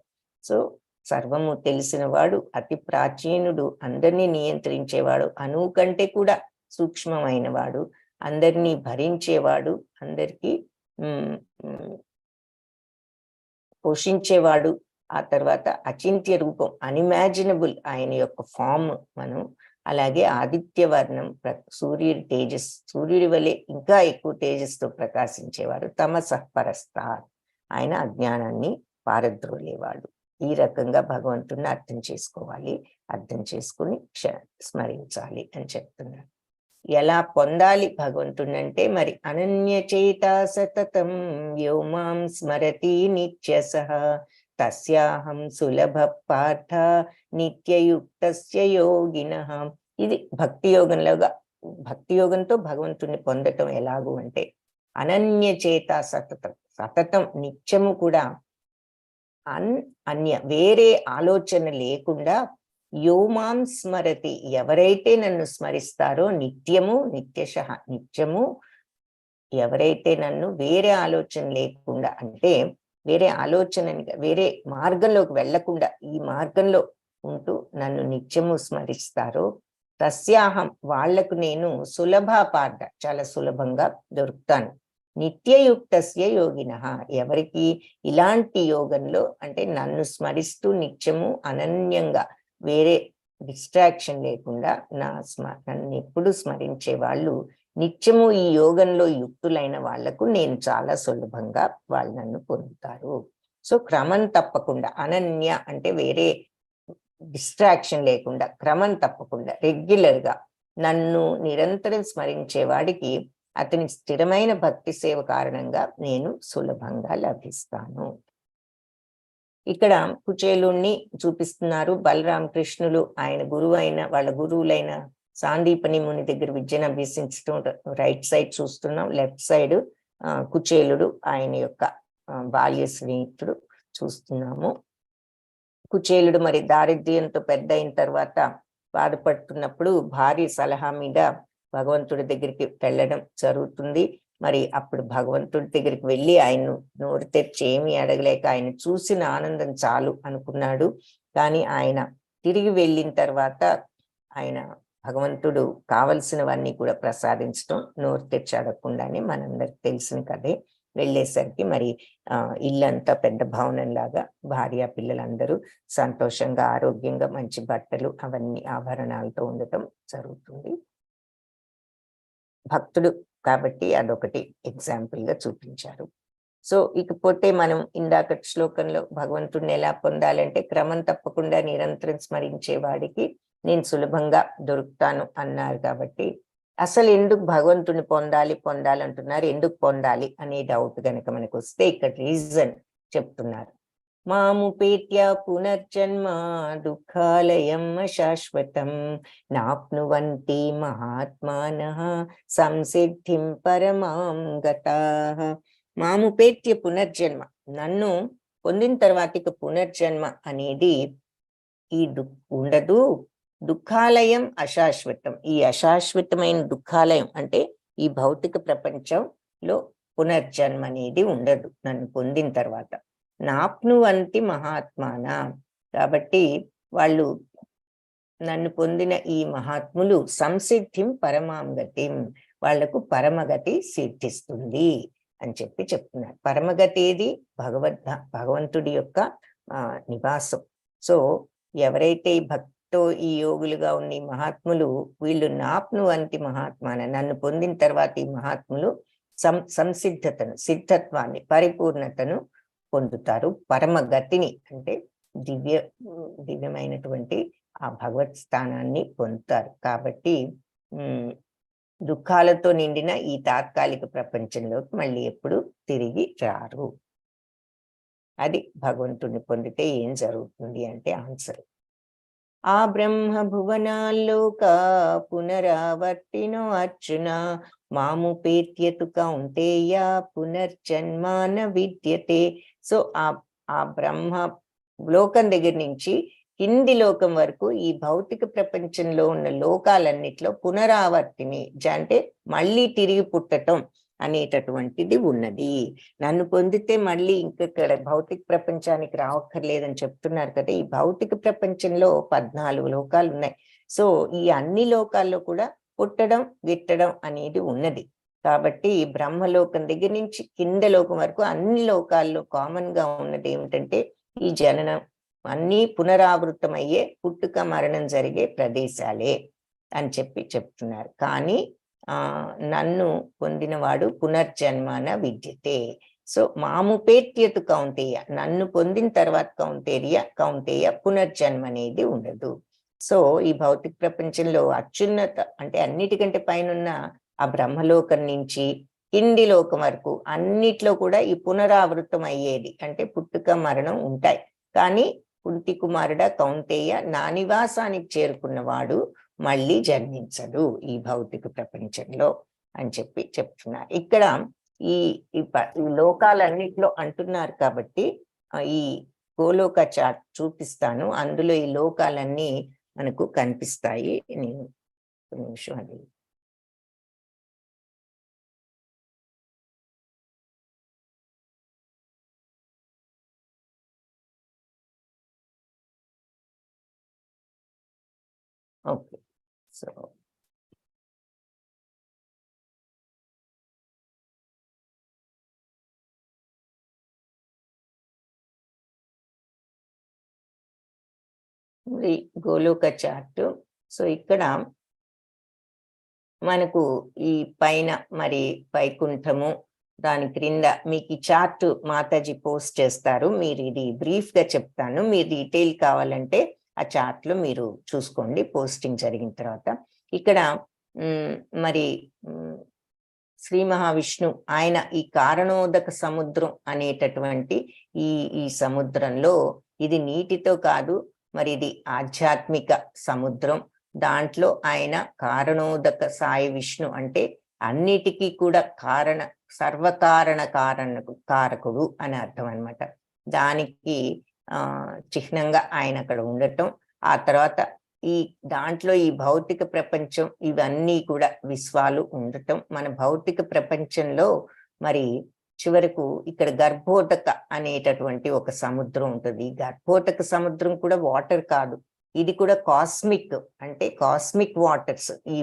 సో సర్వము తెలిసినవాడు, అతి ప్రాచీనుడు, అందరినీ నియంత్రించేవాడు, అణువు కంటే కూడా సూక్ష్మమైన వాడు, అందరినీ భరించేవాడు, అందరికీ పోషించేవాడు. ఆ తర్వాత అచింత్య రూపం, అన్ఇమాజినబుల్ ఆయన యొక్క ఫామ్ మనం. అలాగే ఆదిత్య వర్ణం, సూర్యుడి తేజస్, సూర్యుడి వలె ఇంకా ఎక్కువ తేజస్తో ప్రకాశించేవాడు. తమసః పరస్తాత్ ఆయన అజ్ఞానాన్ని పారద్రోలేవాడు. ఈ రకంగా భగవంతుడిని అర్థం చేసుకోవాలి, అర్థం చేసుకుని స్మరించాలి అని చెప్తున్నారు. ఎలా పొందాలి భగవంతుడిని అంటే మరి అనన్యచేత సతతం యో మాం స్మరతి నిత్యసః తస్యాహం సులభ పార్థ నిత్యయుక్తస్య యోగినః. ఇది భక్తి యోగంతో భగవంతుడిని పొందటం ఎలాగూ అంటే అనన్యచేత సతతం, సతతం నిత్యము కూడా వేరే ఆలోచన లేకుండా యోమాం స్మరతి ఎవరైతే నన్ను స్మరిస్తారో నిత్యము నిత్యశః నిత్యము ఎవరైతే నన్ను వేరే ఆలోచన లేకుండా అంటే వేరే వేరే మార్గంలోకి వెళ్లకుండా ఈ మార్గంలో ఉంటూ నన్ను నిత్యము స్మరిస్తారో తస్యాహం వాళ్లకు నేను సులభాపార్థ చాలా సులభంగా దొరుకుతాను. నిత్యయుక్తస్య యోగినః ఎవరికి ఇలాంటి యోగంలో అంటే నన్ను స్మరిస్తూ నిత్యము అనన్యంగా వేరే డిస్ట్రాక్షన్ లేకుండా నన్ను ఎప్పుడు స్మరించే వాళ్ళు నిత్యము ఈ యోగంలో యుక్తులైన వాళ్లకు నేను చాలా సులభంగా వాళ్ళు నన్ను పొందుతారు. సో క్రమం తప్పకుండా, అనన్య అంటే వేరే డిస్ట్రాక్షన్ లేకుండా, క్రమం తప్పకుండా రెగ్యులర్ గా నన్ను నిరంతరం స్మరించే వాడికి అతని స్థిరమైన భక్తి సేవ కారణంగా నేను సులభంగా లభిస్తాను. ఇక్కడ కుచేలుణ్ణి చూపిస్తున్నారు. బలరామకృష్ణులు ఆయన వాళ్ళ గురువులైన సాందీపని ముని దగ్గర విద్యను అభ్యసించడం రైట్ సైడ్ చూస్తున్నాం. లెఫ్ట్ సైడ్ కుచేలుడు ఆయన యొక్క బాల్య స్నేహితుడు చూస్తున్నాము. కుచేలుడు మరి దారిద్ర్యంతో పెద్ద అయిన తర్వాత బాధపడుతున్నప్పుడు భార్య సలహా మీద భగవంతుడి దగ్గరికి వెళ్ళడం జరుగుతుంది. మరి అప్పుడు భగవంతుడి దగ్గరికి వెళ్ళి ఆయన నోరు తెరిచి ఏమీ అడగలేక ఆయన చూసిన ఆనందం చాలు అనుకున్నాడు. కానీ ఆయన తిరిగి వెళ్ళిన తర్వాత ఆయన భగవంతుడు కావలసినవన్నీ కూడా ప్రసాదించడం నోరు తెరిచి అడగకుండానే మనందరికి తెలిసిన కదే. వెళ్ళేసరికి మరి ఇల్లంతా పెద్ద భవనం లాగా భార్య పిల్లలందరూ సంతోషంగా ఆరోగ్యంగా మంచి బట్టలు అవన్నీ ఆభరణాలతో ఉండటం జరుగుతుంది. భక్తుడు కాబట్టి అదొకటి ఎగ్జాంపుల్ గా చూపించారు. సో ఇకపోతే మనం ఇందాక శ్లోకంలో భగవంతుడిని ఎలా పొందాలంటే క్రమం తప్పకుండా నిరంతరం స్మరించే వాడికి నేను సులభంగా దొరుకుతాను అన్నారు. కాబట్టి అసలు ఎందుకు భగవంతుడిని పొందాలంటున్నారు, ఎందుకు పొందాలి అనే డౌట్ కనుక మనకు వస్తే ఇక్కడ రీజన్ చెప్తున్నారు. మాముపేత్య పునర్జన్మ దుఃఖాలయం శాశ్వతం నాప్నువంతి మహాత్మానః సంసిద్ధిం పరమాం గతాః. మాముపేత్య పునర్జన్మ, నన్ను పొందిన తర్వాత పునర్జన్మ అనేది ఈ ఉండదు. దుఃఖాలయం అశాశ్వతం. ఈ అశాశ్వతమైన దుఃఖాలయం అంటే ఈ భౌతిక ప్రపంచంలో పునర్జన్మ అనేది ఉండదు నన్ను పొందిన తర్వాత. నాప్నువంతి మహాత్మాన. కాబట్టి వాళ్ళు నన్ను పొందిన ఈ మహాత్ములు సంసిద్ధిం పరమాంగతిం, వాళ్లకు పరమగతి సిద్ధిస్తుంది అని చెప్తున్నారు. పరమగతి ఏది? భగవంతుడి యొక్క నివాసం. సో ఎవరైతే ఈ భక్తితో ఈ యోగులుగా ఉన్న ఈ మహాత్ములు, వీళ్ళు నాప్నువంతి మహాత్మాన, నన్ను పొందిన తర్వాత ఈ మహాత్ములు సంసిద్ధతను, సిద్ధత్వాన్ని, పరిపూర్ణతను పొందుతారు. పరమగతిని అంటే దివ్యమైనటువంటి ఆ భగవత్ స్థానాన్ని పొందుతారు. కాబట్టి దుఃఖాలతో నిండిన ఈ తాత్కాలిక ప్రపంచంలోకి మళ్ళీ ఎప్పుడు తిరిగి రారు. అది భగవంతుడిని పొందితే ఏం జరుగుతుంది అంటే ఆన్సర్. ఆ బ్రహ్మ భువనాల్లోక పునరావర్తినో అర్జున మాముపేత్యతు కౌంతేయ పునర్జన్మాన విద్యతే. సో ఆ బ్రహ్మ లోకం దగ్గర నుంచి కింది లోకం వరకు ఈ భౌతిక ప్రపంచంలో ఉన్న లోకాలన్నిట్లో పునరావర్తిని అంటే మళ్ళీ తిరిగి పుట్టటం అనేటటువంటిది ఉన్నది. నన్ను పొందితే మళ్ళీ ఇక్కడ భౌతిక ప్రపంచానికి రావక్కర్లేదని చెప్తున్నారు కదా. ఈ భౌతిక ప్రపంచంలో 14 లోకాలు ఉన్నాయి. సో ఈ అన్ని లోకాల్లో కూడా పుట్టడం గిట్టడం అనేది ఉన్నది. కాబట్టి బ్రహ్మలోకం దగ్గర నుంచి కింద లోకం వరకు అన్ని లోకాల్లో కామన్ గా ఉన్నది ఏమిటంటే ఈ జననం అన్నీ పునరావృతమయ్యే, పుట్టుక మరణం జరిగే ప్రదేశాలే అని చెప్తున్నారు. కానీ నన్ను పొందినవాడు పునర్జన్మాన విద్యతే. సో మాముపేత్యతు కౌంతేయ, నన్ను పొందిన తర్వాత కౌంతేయ పునర్జన్మ అనేది ఉండదు. సో ఈ భౌతిక ప్రపంచంలో అత్యున్నత అంటే అన్నిటికంటే పైన ఆ బ్రహ్మలోకం నుంచి కింది లోకం వరకు అన్నిట్లో కూడా ఈ పునరావృతం అయ్యేది అంటే పుట్టుక మరణం ఉంటాయి. కానీ కుంతి కుమారుడ కౌంతేయ, నా నివాసానికి చేరుకున్నవాడు మళ్ళీ జన్మించడు ఈ భౌతిక ప్రపంచంలో అని చెప్తున్నారు. ఇక్కడ ఈ లోకాలన్నిట్లో అంటున్నారు కాబట్టి ఈ గోలోక చార్ట్ చూపిస్తాను. అందులో ఈ లోకాలన్నీ మనకు కనిపిస్తాయి. నేను ఒక నిమిషం అది ఓకే. సో గోలోక చార్ట్. సో ఇక్కడ మనకు ఈ పైన మరి వైకుంఠము, దాని క్రింద మీకు ఈ చార్ట్ మాతాజీ పోస్ట్ చేస్తారు. మీరు ఇది బ్రీఫ్ గా చెప్తాను, మీరు డీటెయిల్ కావాలంటే ఆ చార్ట్ లో మీరు చూసుకోండి పోస్టింగ్ జరిగిన తర్వాత. ఇక్కడ మరి శ్రీ మహావిష్ణు ఆయన ఈ కారణోదక సముద్రం అనేటటువంటి ఈ సముద్రంలో, ఇది నీటితో కాదు, మరి ఇది ఆధ్యాత్మిక సముద్రం. దాంట్లో ఆయన కారణోదక సాయి విష్ణు అంటే అన్నిటికీ కూడా సర్వకారణ కారకుడు అని అర్థం అనమాట. దానికి చిహ్నంగా ఆయన అక్కడ ఉండటం, ఆ తర్వాత దాంట్లో ఈ భౌతిక ప్రపంచం ఇవన్నీ కూడా విశ్వాలు ఉండటం. మన భౌతిక ప్రపంచంలో మరి చివరకు ఇక్కడ గర్భోదక అనేటటువంటి ఒక సముద్రం ఉంటుంది. గర్భోదక సముద్రం కూడా వాటర్ కాదు, ఇది కూడా కాస్మిక్ అంటే కాస్మిక్ వాటర్స్, ఈ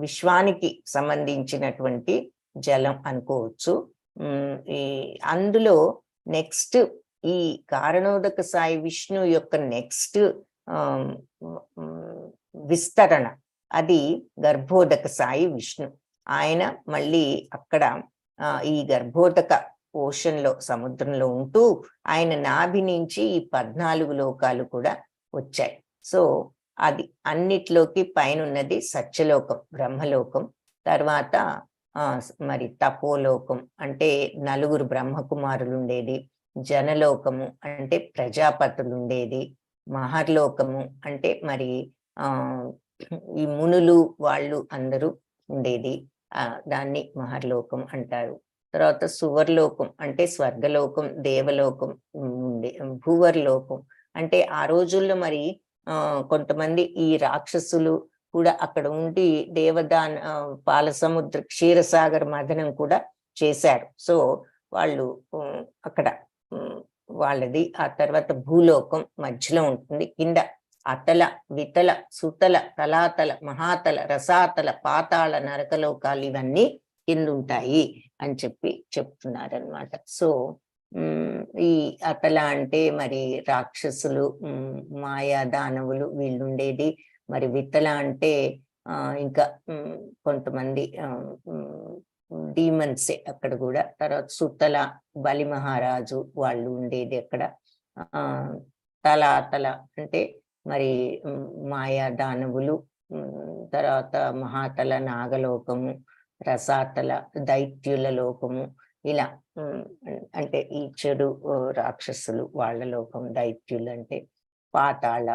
విశ్వానికి సంబంధించినటువంటి జలం అనుకోవచ్చు. అందులో నెక్స్ట్ ఈ కారణోదక సాయి విష్ణు యొక్క నెక్స్ట్ విస్తరణ అది గర్భోదక సాయి విష్ణు. ఆయన మళ్ళీ అక్కడ ఈ గర్భోదక ఓషన్ లో సముద్రంలో ఉంటూ ఆయన నాభి నుంచి ఈ 14 లోకాలు కూడా వచ్చాయి. సో అది అన్నిట్లోకి పైన ఉన్నది సత్యలోకం, బ్రహ్మలోకం. తర్వాత మరి తపోలోకం అంటే 9 బ్రహ్మకుమారులు ఉండేది, జనలోకము అంటే ప్రజాపతులు ఉండేది, మహర్లోకము అంటే మరి ఈ మునులు వాళ్ళు అందరూ ఉండేది, దాన్ని మహర్లోకం అంటారు. తర్వాత సువర్లోకం అంటే స్వర్గలోకం, దేవలోకం, భూవర్లోకం, అంటే ఆ రోజుల్లో మరి కొంతమంది ఈ రాక్షసులు కూడా అక్కడ ఉండి దేవదాన పాలసముద్ర క్షీరసాగర్ మథనం కూడా చేశారు. సో వాళ్ళు అక్కడ వాళ్ళది. ఆ తర్వాత భూలోకం మధ్యలో ఉంటుంది. కింద అతల, వితల, సుతల, తలాతల, మహాతల, రసాతల, పాతాళ, నరకలోకాలు ఇవన్నీ కింద ఉంటాయి అని చెప్తున్నారనమాట. సో ఈ అతల అంటే మరి రాక్షసులు, మాయా దానవులు వీళ్ళుండేది. మరి వితల అంటే ఇంకా కొంతమంది డీమన్సే అక్కడ కూడా. తర్వాత సుతల, బలి మహారాజు వాళ్ళు ఉండేది అక్కడ. తలాతల అంటే మరి మాయా దానవులు, తర్వాత మహాతల నాగలోకము, రసాతల దైత్యుల లోకము, ఇలా అంటే ఈ చెడు రాక్షసులు వాళ్ళ లోకం. దైత్యులు అంటే పాతాళ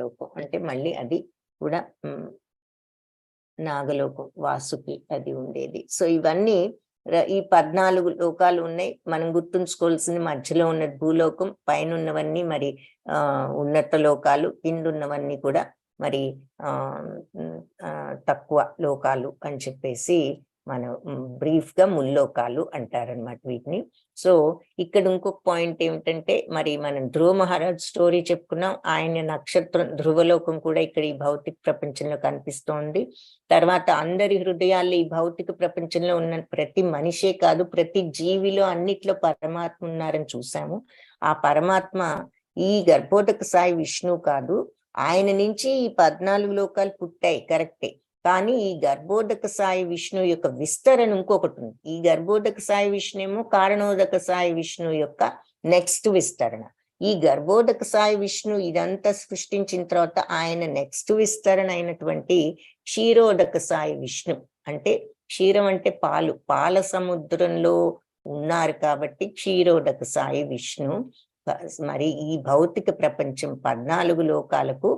లోకం అంటే మళ్ళీ అది కూడా నాగలోకం, వాసుకి అది ఉండేది. సో ఇవన్నీ ఈ 14 లోకాలు ఉన్నాయి. మనం గుర్తుంచుకోవాల్సింది మధ్యలో ఉన్నది భూలోకం, పైన ఉన్నవన్నీ మరి ఉన్నత లోకాలు, కింద ఉన్నవన్నీ కూడా మరి తక్కువ లోకాలు అని చెప్పేసి మనం బ్రీఫ్ గా ముల్లోకాలు అంటారనమాట వీటిని. సో ఇక్కడ ఇంకొక పాయింట్ ఏమిటంటే మరి మనం ధ్రువ మహారాజ్ స్టోరీ చెప్పుకున్నాం. ఆయన నక్షత్రం ధ్రువలోకం కూడా ఇక్కడ ఈ భౌతిక ప్రపంచంలో కనిపిస్తోంది. తర్వాత అందరి హృదయాల్లో ఈ భౌతిక ప్రపంచంలో ఉన్న ప్రతి మనిషే కాదు, ప్రతి జీవిలో అన్నిట్లో పరమాత్మ ఉన్నారని చూసాము. ఆ పరమాత్మ ఈ గర్భోదక సాయి విష్ణువు కాదు, ఆయన నుంచి ఈ 14 లోకాలు పుట్టాయి, కరెక్టే. కానీ ఈ గర్భోదక సాయి విష్ణు యొక్క విస్తరణ ఇంకొకటి ఉంది. ఈ గర్భోదక సాయి విష్ణు ఏమో కారణోదక సాయి విష్ణు యొక్క నెక్స్ట్ విస్తరణ. ఈ గర్భోదక సాయి విష్ణు ఇదంతా సృష్టించిన తర్వాత ఆయన నెక్స్ట్ విస్తరణ అయినటువంటి క్షీరోదక సాయి విష్ణు, అంటే క్షీరం అంటే పాలు, పాల సముద్రంలో ఉన్నారు కాబట్టి క్షీరోదక సాయి విష్ణు. మరి ఈ భౌతిక ప్రపంచం 14 లోకాలకు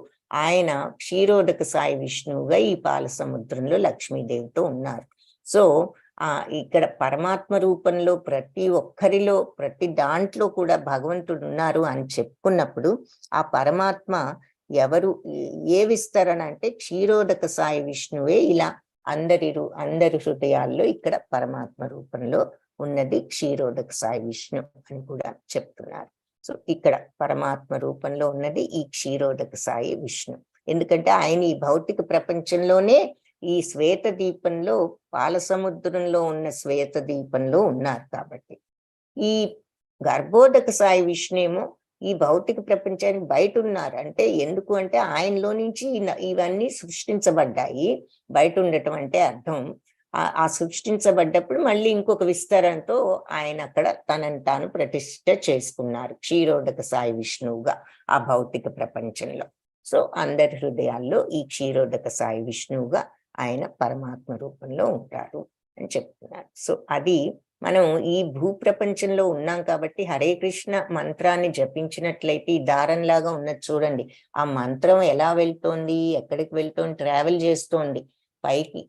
ఆయన క్షీరోదక సాయి విష్ణువుగా ఈ పాల సముద్రంలో లక్ష్మీదేవితో ఉన్నారు. సో ఇక్కడ పరమాత్మ రూపంలో ప్రతి ఒక్కరిలో, ప్రతి దాంట్లో కూడా భగవంతుడు ఉన్నారు అని చెప్పుకున్నప్పుడు ఆ పరమాత్మ ఎవరు, ఏ విస్తరణ అంటే క్షీరోదక సాయి విష్ణువే ఇలా అందరి హృదయాల్లో ఇక్కడ పరమాత్మ రూపంలో ఉన్నది క్షీరోదక సాయి విష్ణు అని కూడా చెప్తున్నారు. సో ఇక్కడ పరమాత్మ రూపంలో ఉన్నది ఈ క్షీరోదక సాయి విష్ణు. ఎందుకంటే ఆయన ఈ భౌతిక ప్రపంచంలోనే ఈ శ్వేత దీపంలో, పాల సముద్రంలో ఉన్న శ్వేత దీపంలో ఉన్నారు కాబట్టి. ఈ గర్భోదక సాయి విష్ణు ఏమో ఈ భౌతిక ప్రపంచానికి బయట ఉన్నారు. అంటే ఎందుకు అంటే ఆయనలో నుంచి ఇవన్నీ సృష్టించబడ్డాయి. బయట ఉండటం అంటే అర్థం ఆ సృష్టించబడ్డప్పుడు మళ్ళీ ఇంకొక విస్తరణతో ఆయన అక్కడ తనని తాను ప్రతిష్ఠ చేసుకున్నారు క్షీరోదక సాయి విష్ణువుగా ఆ భౌతిక ప్రపంచంలో. సో అందరి హృదయాల్లో ఈ క్షీరోదక సాయి విష్ణువుగా ఆయన పరమాత్మ రూపంలో ఉంటారు అని చెప్తున్నారు. సో అది మనం ఈ భూ ప్రపంచంలో ఉన్నాం కాబట్టి హరే కృష్ణ మంత్రాన్ని జపించినట్లయితే ఈ దారంలాగా ఉన్నది చూడండి. ఆ మంత్రం ఎలా వెళ్తోంది, ఎక్కడికి వెళ్తోంది, ట్రావెల్ చేస్తోంది పైకి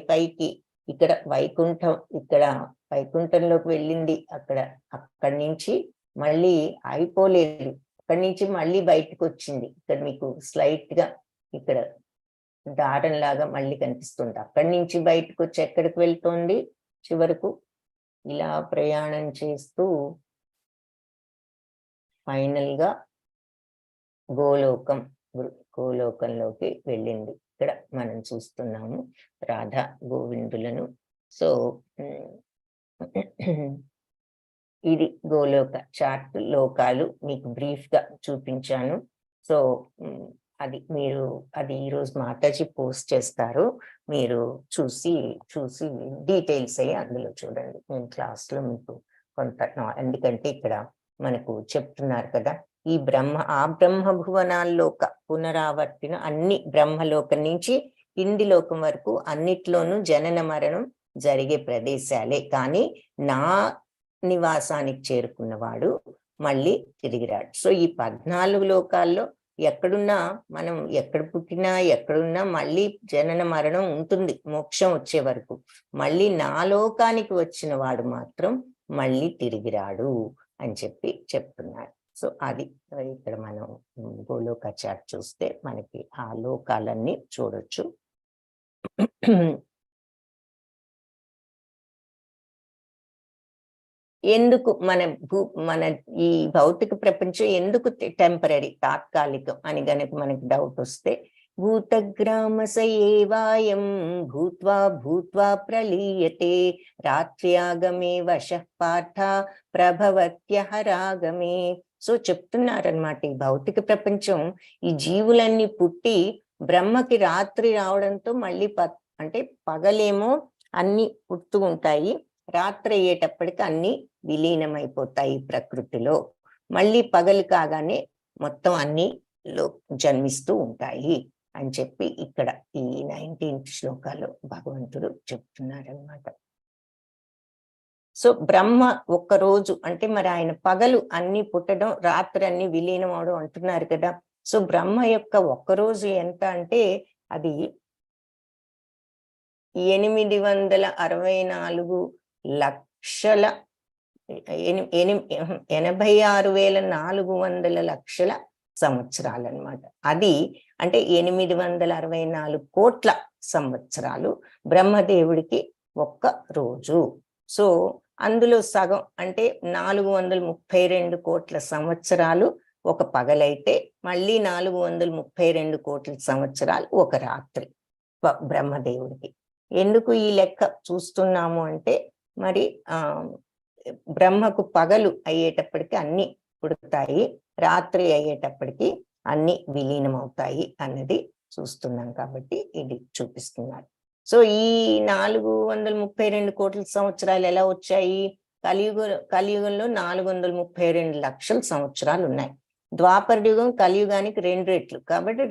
పైకి. ఇక్కడ వైకుంఠం, ఇక్కడ వైకుంఠంలోకి వెళ్ళింది. అక్కడి నుంచి మళ్ళీ అయిపోలేదు, అక్కడి నుంచి మళ్ళీ బయటకు వచ్చింది. ఇక్కడ మీకు స్లైట్ గా ఇక్కడ దారంలాగా మళ్ళీ కనిపిస్తుంది. అక్కడి నుంచి బయటకు వచ్చి ఎక్కడికి వెళ్తోంది, చివరకు ఇలా ప్రయాణం చేస్తూ ఫైనల్ గా గోలోకంలోకి వెళ్ళింది. ఇక్కడ మనం చూస్తున్నాము రాధా గోవిందులను. సో ఇది గోలోక చార్ట్ లోకాలు మీకు బ్రీఫ్ గా చూపించాను. సో అది ఈరోజు మాతాజీ పోస్ట్ చేస్తారు, మీరు చూసి డీటెయిల్స్ అయ్యి అందులో చూడండి. నేను క్లాస్లో మీకు కొంత, ఎందుకంటే ఇక్కడ మనకు చెప్తున్నారు కదా ఈ ఆ బ్రహ్మ భువనాల్లోక పునరావర్తిన అన్ని బ్రహ్మలోకం నుంచి కింది లోకం వరకు అన్నిట్లోనూ జనన మరణం జరిగే ప్రదేశాలే. కానీ నా నివాసానికి చేరుకున్నవాడు మళ్ళీ తిరిగిరాడు. సో ఈ 14 లోకాల్లో ఎక్కడున్నా, మనం ఎక్కడ పుట్టినా ఎక్కడున్నా మళ్ళీ జనన మరణం ఉంటుంది మోక్షం వచ్చే వరకు. మళ్ళీ నా లోకానికి వచ్చిన వాడు మాత్రం మళ్ళీ తిరిగి రాడు అని చెప్తున్నారు. సో అది ఇక్కడ మనం గోలోక చాట్ చూస్తే మనకి ఆ లోకాలన్నీ చూడొచ్చు. ఎందుకు మన ఈ భౌతిక ప్రపంచం ఎందుకు టెంపరీ, తాత్కాలికం అని గనక మనకి డౌట్ వస్తే, భూతగ్రామసయేవాయం భూత్వా భూత్వా ప్రలీయతే రాత్ర్యాగమే వశః పార్థ ప్రభవత్యహరాగమే. సో చెప్తున్నారనమాట, ఈ భౌతిక ప్రపంచం, ఈ జీవులన్నీ పుట్టి బ్రహ్మకి రాత్రి రావడంతో మళ్ళీ అంటే పగలేమో అన్ని పుడుతూ ఉంటాయి, రాత్రి అయ్యేటప్పటికి అన్ని విలీనమైపోతాయి ప్రకృతిలో, మళ్ళీ పగలు కాగానే మొత్తం అన్ని జన్మిస్తూ ఉంటాయి అని ఇక్కడ ఈ 19th శ్లోకాలో భగవంతుడు చెప్తున్నారనమాట. సో బ్రహ్మ ఒక్కరోజు అంటే మరి ఆయన పగలు అన్ని పుట్టడం, రాత్రి అన్ని విలీనం అవడం అంటున్నారు కదా. సో బ్రహ్మ యొక్క ఒక్కరోజు ఎంత అంటే అది 86,400,00,000 సంవత్సరాలన్నమాట. అది అంటే 864 కోట్ల సంవత్సరాలు బ్రహ్మదేవుడికి ఒక్క రోజు. సో అందులో సగం అంటే 432 కోట్ల సంవత్సరాలు ఒక పగలైతే, మళ్ళీ 432 కోట్ల సంవత్సరాలు ఒక రాత్రి బ్రహ్మదేవుడికి. ఎందుకు ఈ లెక్క చూస్తున్నాము అంటే, మరి బ్రహ్మకు పగలు అయ్యేటప్పటికి అన్ని పుడతాయి, రాత్రి అయ్యేటప్పటికి అన్ని విలీనం అవుతాయి అన్నది చూస్తున్నాం కాబట్టి ఇది చూపిస్తున్నారు. సో ఈ 432 కోట్ల సంవత్సరాలు ఎలా వచ్చాయి? కలియుగంలో 432 లక్షల సంవత్సరాలు ఉన్నాయి. ద్వాపర యుగం కలియుగానికి 2 రెట్లు కాబట్టి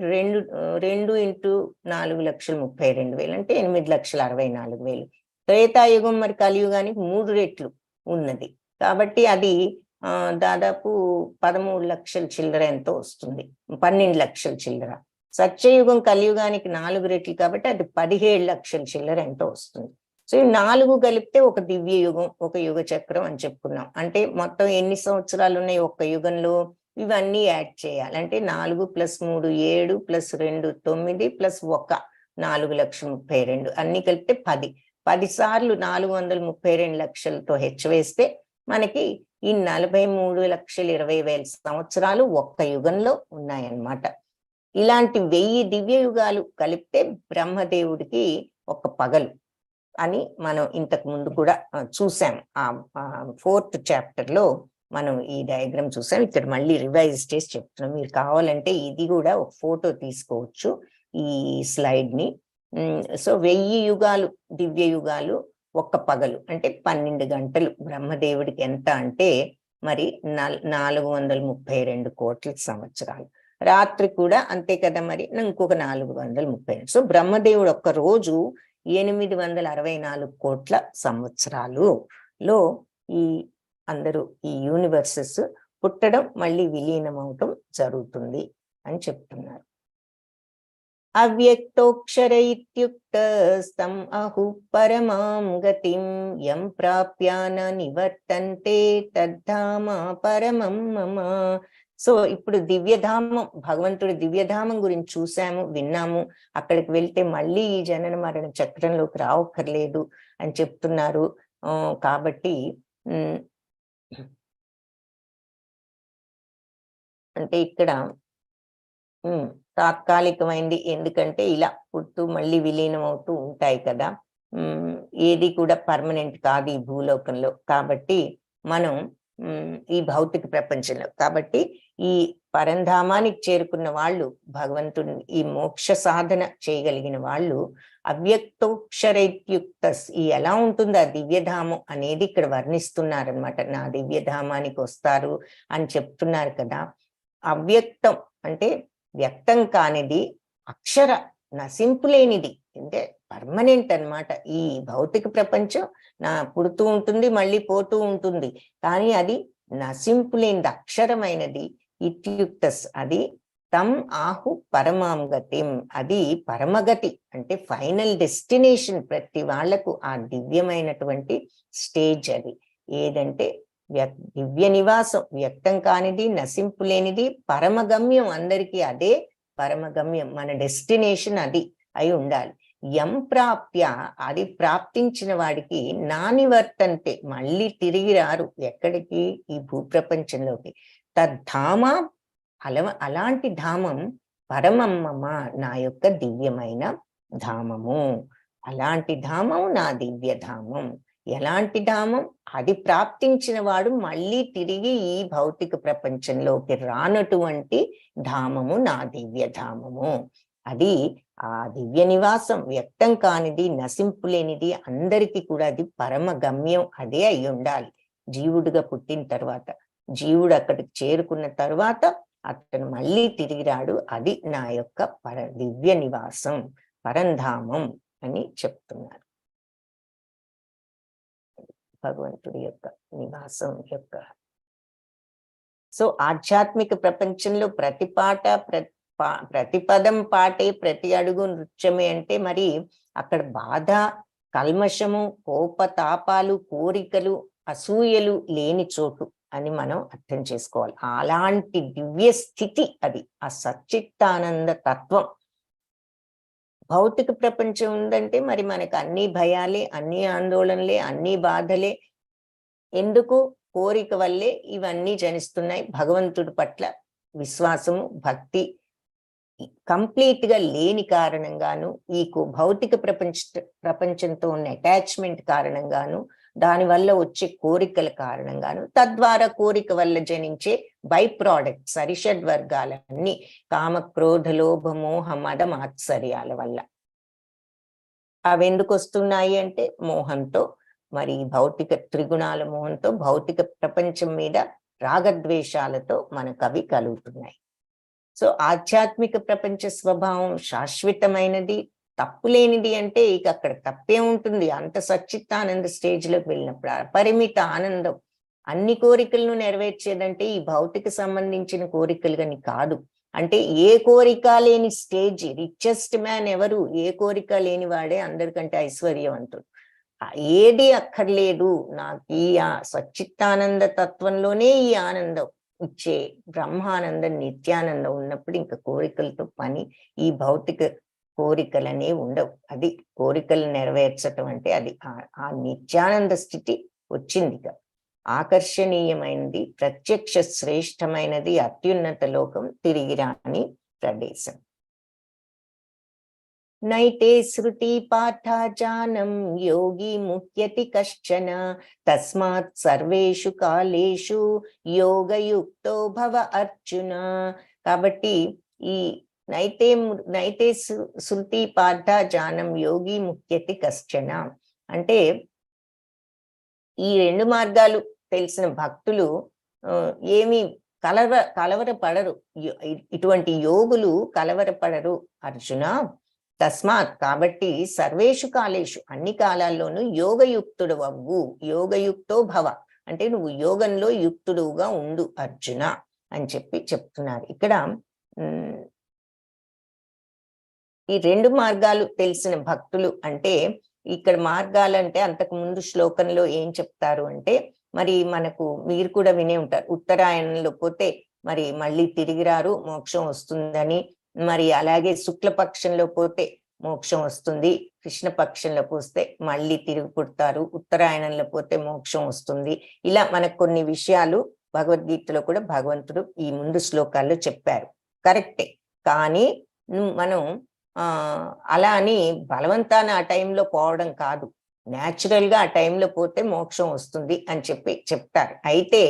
2 ఇంటూ 4,32,000 అంటే 8,64,000. త్రేతాయుగం మరి కలియుగానికి 3 రెట్లు ఉన్నది కాబట్టి అది దాదాపు 13 లక్షల చిల్లర ఎంతో వస్తుంది, 12 లక్షల చిల్లర. సత్యయుగం కలియుగానికి 4 రెట్లు కాబట్టి అది 17 లక్షల చిల్లర ఎంతో వస్తుంది. సో ఈ 4 కలిపితే ఒక దివ్య యుగం, ఒక యుగ చక్రం అని చెప్పుకున్నాం. అంటే మొత్తం ఎన్ని సంవత్సరాలు ఉన్నాయి ఒక్క యుగంలో? ఇవన్నీ యాడ్ చేయాలి. అంటే 4 + 3 7 + 2 9 + 1 4,32,000 అన్ని కలిపితే 10 సార్లు 432 లక్షలతో హెచ్చవేస్తే మనకి ఈ 43,20,000 సంవత్సరాలు ఒక్క యుగంలో ఉన్నాయన్నమాట. ఇలాంటి 1000 దివ్య యుగాలు కలిపితే బ్రహ్మదేవుడికి ఒక పగలు అని మనం ఇంతకు ముందు కూడా చూసాం. ఆ 4th చాప్టర్లో మనం ఈ డయాగ్రామ్ చూసాం. ఇక్కడ మళ్ళీ రివైజ్ చేసి చెప్తున్నాం. మీరు కావాలంటే ఇది కూడా ఒక ఫోటో తీసుకోవచ్చు ఈ స్లైడ్ ని. సో 1000 యుగాలు దివ్య యుగాలు ఒక్క పగలు అంటే 12 గంటలు బ్రహ్మదేవుడికి ఎంత అంటే మరి 432 కోట్ల సంవత్సరాలు. రాత్రి కూడా అంతే కదా, మరి ఇంకొక 432. సో బ్రహ్మదేవుడు ఒక్క రోజు 864 కోట్ల సంవత్సరాలు లో ఈ అందరూ ఈ యూనివర్సెస్ పుట్టడం మళ్ళీ విలీనం అవటం జరుగుతుంది అని చెప్తున్నారు. అవ్యక్తోక్షర ఇత్యుక్తం అహు పరమాం గతిం యం ప్రాప్యాన నివర్తంతే తద్ధామ పరమం మమ. సో ఇప్పుడు దివ్యధామం, భగవంతుడి దివ్యధామం గురించి చూసాము, విన్నాము. అక్కడికి వెళ్తే మళ్ళీ ఈ జనన మరణ చక్రంలోకి రావక్కర్లేదు అని చెప్తున్నారు. కాబట్టి అంటే ఇక్కడ తాత్కాలికమైంది, ఎందుకంటే ఇలా పుడుతూ మళ్ళీ విలీనం అవుతూ ఉంటాయి కదా. ఏది కూడా పర్మనెంట్ కాదు ఈ భూలోకంలో. కాబట్టి మనం ఈ భౌతిక ప్రపంచంలో, కాబట్టి ఈ పరంధామానికి చేరుకున్న వాళ్ళు, భగవంతుని ఈ మోక్ష సాధన చేయగలిగిన వాళ్ళు అవ్యక్తోక్షరైత్యుక్త ఈ ఎలా ఉంటుంది ఆ దివ్యధామం అనేది ఇక్కడ వర్ణిస్తున్నారనమాట. నా దివ్యధామానికి వస్తారు అని చెప్తున్నారు కదా. అవ్యక్తం అంటే వ్యక్తం కానిది, అక్షర నశింపులేనిది, అంటే పర్మనెంట్ అన్నమాట. ఈ భౌతిక ప్రపంచం పుడుతూ ఉంటుంది, మళ్ళీ పోతూ ఉంటుంది, కానీ అది నశింపులేనిది, అక్షరమైనది. ఇత్యుక్తస్ అది తం ఆహు పరమాం గతిం, అది పరమగతి అంటే ఫైనల్ డెస్టినేషన్. ప్రతి వాళ్లకు ఆ దివ్యమైనటువంటి స్టేజ్ అది. ఏదంటే దివ్య నివాసం, వ్యక్తం కానిది, నశింపు లేనిది, పరమగమ్యం. అందరికీ అదే పరమగమ్యం, మన డెస్టినేషన్ అది అయి ఉండాలి. యం ప్రాప్య, అది ప్రాప్తించిన వాడికి నానివర్తంతే, మళ్ళీ తిరిగి రారు ఎక్కడికి, ఈ భూప్రపంచంలోకి. తద్ధామ, అలాంటి ధామం పరమమ్మమ, నా యొక్క దివ్యమైన ధామము. అలాంటి ధామం నా దివ్య ధామం. ఎలాంటి ధామం? అది ప్రాప్తించిన వాడు మళ్ళీ తిరిగి ఈ భౌతిక ప్రపంచంలోకి రానటువంటి ధామము నా దివ్య ధామము. అది ఆ దివ్య నివాసం, వ్యక్తం కానిది, నశింపు లేనిది, అందరికీ కూడా అది పరమ గమ్యం అదే అయి ఉండాలి. జీవుడిగా పుట్టిన తర్వాత, జీవుడు అక్కడికి చేరుకున్న తర్వాత అతను మళ్ళీ తిరిగి రాడు. అది నా యొక్క దివ్య నివాసం, పరంధామం అని చెప్తున్నారు. భగవంతుడి యొక్క నివాసం యొక్క. సో ఆధ్యాత్మిక ప్రపంచంలో ప్రతి పాట, ప్రతి పదం పాటే, ప్రతి అడుగు నృత్యమే అంటే మరి అక్కడ బాధ, కల్మషము, కోపతాపాలు, కోరికలు, అసూయలు లేని చోటు అని మనం అర్థం చేసుకోవాలి. అలాంటి దివ్య స్థితి అది, ఆ సచ్చిత్తానంద తత్వం. భౌతిక ప్రపంచం ఉందంటే మరి మనకు అన్ని భయాలే, అన్ని ఆందోళనలే, అన్ని బాధలే. ఎందుకు? కోరిక వల్లే ఇవన్నీ జనిస్తున్నాయి. భగవంతుడి పట్ల విశ్వాసము, భక్తి కంప్లీట్ గా లేని కారణంగాను, ఈ భౌతిక ప్రపంచంతో ఉన్న అటాచ్మెంట్ కారణంగాను, దానివల్ల వచ్చే కోరికల కారణంగాను, తద్వారా కోరిక వల్ల జనించే బై ప్రోడక్ట్స్, అరిషడ్ వర్గాలన్నీ కామ, క్రోధ, లోభ, మోహ, మద, మాత్సర్యాల వల్ల. అవి ఎందుకు వస్తున్నాయి అంటే మోహంతో, మరి భౌతిక త్రిగుణాల మోహంతో, భౌతిక ప్రపంచం మీద రాగద్వేషాలతో మనకు అవి కలుగుతున్నాయి. సో ఆధ్యాత్మిక ప్రపంచ స్వభావం శాశ్వతమైనది, తప్పులేనిది. అంటే ఇక అక్కడ తప్పే ఉంటుంది. అంత సచ్చిత్తానంద స్టేజ్ లోకి వెళ్ళినప్పుడు అపరిమిత ఆనందం. అన్ని కోరికలను నెరవేర్చేదంటే ఈ భౌతిక సంబంధించిన కోరికలు కానీ కాదు. అంటే ఏ కోరిక లేని స్టేజ్, రిచెస్ట్ మ్యాన్ ఎవరు? ఏ కోరిక లేని వాడే అందరికంటే ఐశ్వర్యవంతుడు. ఏది అక్కర్లేదు నాకు, ఈ సచ్చిత్తానంద తత్వంలోనే ఈ ఆనందం ఇచ్చే బ్రహ్మానందం, నిత్యానందం ఉన్నప్పుడు ఇంకా కోరికలతో పని, ఈ భౌతిక కోరికలనే ఉండవు. అది కోరికలు నెరవేర్చటం అంటే అది ఆ నిత్యానంద స్థితి వచ్చింది. ఆకర్షణీయమైనది, ప్రత్యక్ష శ్రేష్టమైనది, అత్యున్నత లోకం, తిరిగి రాని ప్రదేశం. నైతే శృతి పాఠాజానం యోగి ముఖ్యతి కశ్చన, తస్మాత్ సర్వేషు కాలేషు యోగయుక్తో భవ అర్జున. కాబట్టి ఈ నైతే శృతి పాఠాజానం యోగి ముఖ్యతి కశ్చన అంటే ఈ రెండు మార్గాలు తెలిసిన భక్తులు ఏమి కలవరపడరు. ఇటువంటి యోగులు కలవరపడరు అర్జున. తస్మాత్, కాబట్టి సర్వేషు కాలేషు, అన్ని కాలాల్లోనూ యోగయుక్తుడు అవ్వు, యోగయుక్తో భవ అంటే నువ్వు యోగంలో యుక్తుడుగా ఉండు అర్జున అని చెప్తున్నారు. ఇక్కడ ఈ రెండు మార్గాలు తెలిసిన భక్తులు అంటే, ఇక్కడ మార్గాలంటే అంతకు ముందు శ్లోకంలో ఏం చెప్తారు అంటే, మరి మనకు మీరు కూడా వినే ఉంటారు, ఉత్తరాయణంలో పోతే మరి మళ్ళీ తిరిగి రారు, మోక్షం వస్తుందని. మరి అలాగే శుక్లపక్షంలో పోతే మోక్షం వస్తుంది, కృష్ణపక్షంలో పోస్తే మళ్ళీ తిరిగి పుడతారు, ఉత్తరాయణంలో పోతే మోక్షం వస్తుంది. ఇలా మనకు కొన్ని విషయాలు భగవద్గీతలో కూడా భగవంతుడు ఈ ముందు శ్లోకాల్లో చెప్పారు. కరెక్టే. కానీ మనం అలా అని బలవంతాన ఆ టైంలో పోవడం కాదు. న్యాచురల్ గా ఆ టైంలో పోతే మోక్షం వస్తుంది అని చెప్తారు. అయితే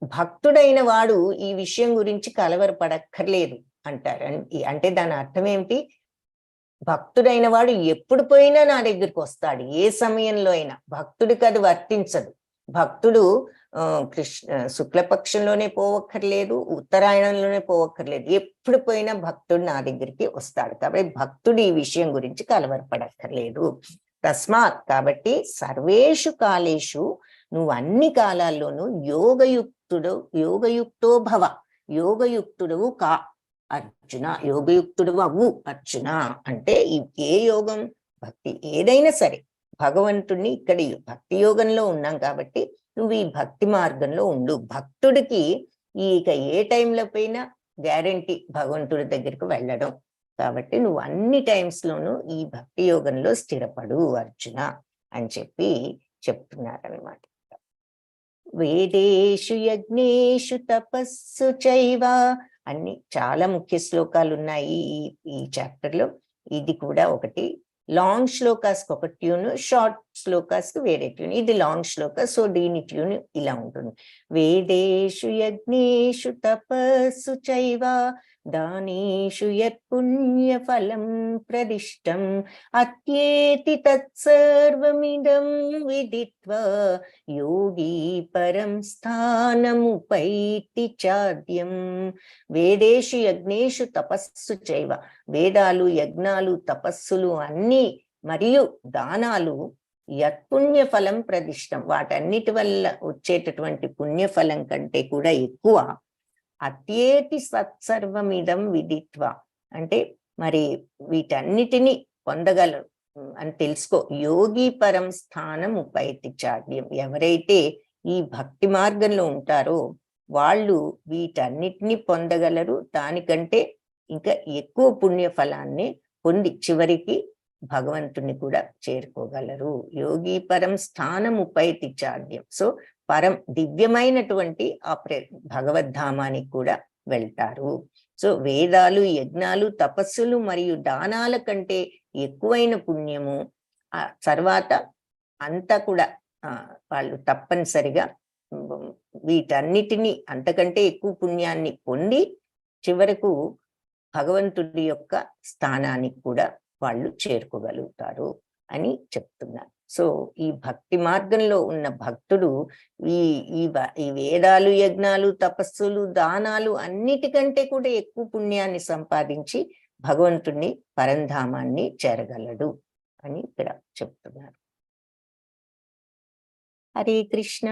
భక్తుడైన వాడు ఈ విషయం గురించి కలవరపడక్కర్లేదు అంటారు. అంటే దాని అర్థం ఏమిటి? భక్తుడైన వాడు ఎప్పుడు పోయినా నా దగ్గరికి వస్తాడు, ఏ సమయంలో అయినా. భక్తుడికి అది వర్తించదు. భక్తుడు శుక్లపక్షంలోనే పోవక్కర్లేదు, ఉత్తరాయణంలోనే పోవక్కర్లేదు, ఎప్పుడు పోయినా భక్తుడు నా దగ్గరికి వస్తాడు. కాబట్టి భక్తుడు ఈ విషయం గురించి కలవరపడక్కర్లేదు. తస్మాత్, కాబట్టి సర్వేషు కాలేషు, నువ్వు అన్ని కాలాల్లోనూ యోగయుక్తో భవ, యోగయుక్తుడవు కా అర్జున, యోగయుక్తుడు అవ్వు అర్జున. అంటే ఏ యోగం? భక్తి ఏదైనా సరే, భగవంతుణ్ణి ఇక్కడ భక్తి యోగంలో ఉన్నాం కాబట్టి నువ్వు ఈ భక్తి మార్గంలో ఉండు. భక్తుడికి ఇక ఏ టైంలో పోయినా గ్యారంటీ భగవంతుడి దగ్గరికి వెళ్ళడం. కాబట్టి నువ్వు అన్ని టైమ్స్లోనూ ఈ భక్తి యోగంలో స్థిరపడు అర్జున అని చెప్పి చెప్తున్నారనమాట. వేదేషు యజ్ఞేషు తపస్సు చైవ అన్ని చాలా ముఖ్య శ్లోకాలు ఉన్నాయి ఈ చాప్టర్లో. ఇది కూడా ఒకటి. లాంగ్ శ్లోకాస్కి ఒక ట్యూన్, షార్ట్ శ్లోకాస్కి వేరే ట్యూన్. ఇది లాంగ్ శ్లోక, సో దీని ట్యూన్ ఇలా ఉంటుంది. వేదేషు యజ్ఞేషు తపస్సు చైవ దానేషు యత్ పుణ్యఫలం ప్రదిష్టం అత్యేతి తత్సర్వమిదం విదిత్వా యోగి పరం స్థానముపైతి చాద్యం. వేదేషు యజ్ఞేషు తపస్సు చైవ, వేదాలు, యజ్ఞాలు, తపస్సులు అన్నీ మరియు దానాలు యత్పుణ్య ఫలం ప్రదిష్టం, వాటన్నిటి వల్ల వచ్చేటటువంటి పుణ్యఫలం కంటే కూడా ఎక్కువ. అత్యేతి సత్సర్వమిదం విదిత్వ అంటే మరి వీటన్నిటిని పొందగలరు అని తెలుసుకో. యోగి పరం స్థానం ఉపైతి చాద్యం, ఎవరైతే ఈ భక్తి మార్గంలో ఉంటారో వాళ్ళు వీటన్నిటిని పొందగలరు, దానికంటే ఇంకా ఎక్కువ పుణ్యఫలాన్ని పొంది చివరికి భగవంతుని కూడా చేరుకోగలరు. యోగి పరం స్థానం ఉపైతి చాద్యం. సో పరం దివ్యమైనటువంటి ఆ భగవద్ధామానికి కూడా వెళ్తారు. సో వేదాలు, యజ్ఞాలు, తపస్సులు మరియు దానాల కంటే ఎక్కువైన పుణ్యము ఆ తర్వాత అంతా కూడా వాళ్ళు తప్పనిసరిగా వీటన్నిటినీ అంతకంటే ఎక్కువ పుణ్యాన్ని పొంది చివరకు భగవంతుడి యొక్క స్థానానికి కూడా వాళ్ళు చేరుకోగలుగుతారు అని చెప్తున్నారు. సో ఈ భక్తి మార్గంలో ఉన్న భక్తుడు ఈ వేదాలు, యజ్ఞాలు, తపస్సులు, దానాలు అన్నిటికంటే కూడా ఎక్కువ పుణ్యాన్ని సంపాదించి భగవంతుణ్ణి పరంధామాన్ని చేరగలడు అని ఇక్కడ చెప్తున్నారు. హరే కృష్ణ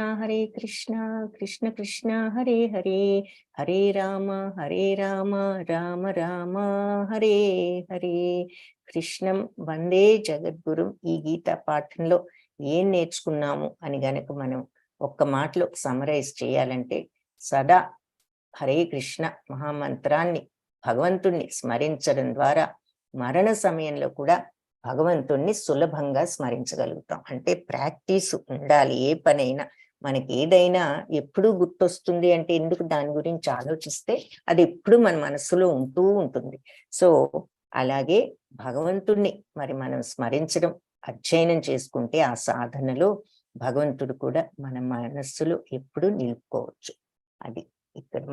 కృష్ణ కృష్ణ హరే హరే, హరే రామ రామ రామ హరే హరే. కృష్ణం వందే జగద్గురుం. ఈ గీతా పాఠంలో ఏం నేర్చుకున్నాము అని గనక మనం ఒక్క మాటలో సమరైజ్ చేయాలంటే, సదా హరే కృష్ణ మహామంత్రాన్ని, భగవంతుణ్ణి స్మరించడం ద్వారా మరణ సమయంలో కూడా భగవంతుణ్ణి సులభంగా స్మరించగలుగుతాం. అంటే ప్రాక్టీస్ ఉండాలి. ఏ పనైనా మనకి ఏదైనా ఎప్పుడు గుర్తొస్తుంది అంటే ఎందుకు, దాని గురించి ఆలోచిస్తే అది ఎప్పుడు మన మనస్సులో ఉంటూ ఉంటుంది. సో అలాగే భగవంతుణ్ణి మరి మనం స్మరించడం, అధ్యయనం చేసుకుంటే ఆ సాధనలో భగవంతుడు కూడా మన మనస్సులో ఎప్పుడు నిలుపుకోవచ్చు. అది ఇక్కడ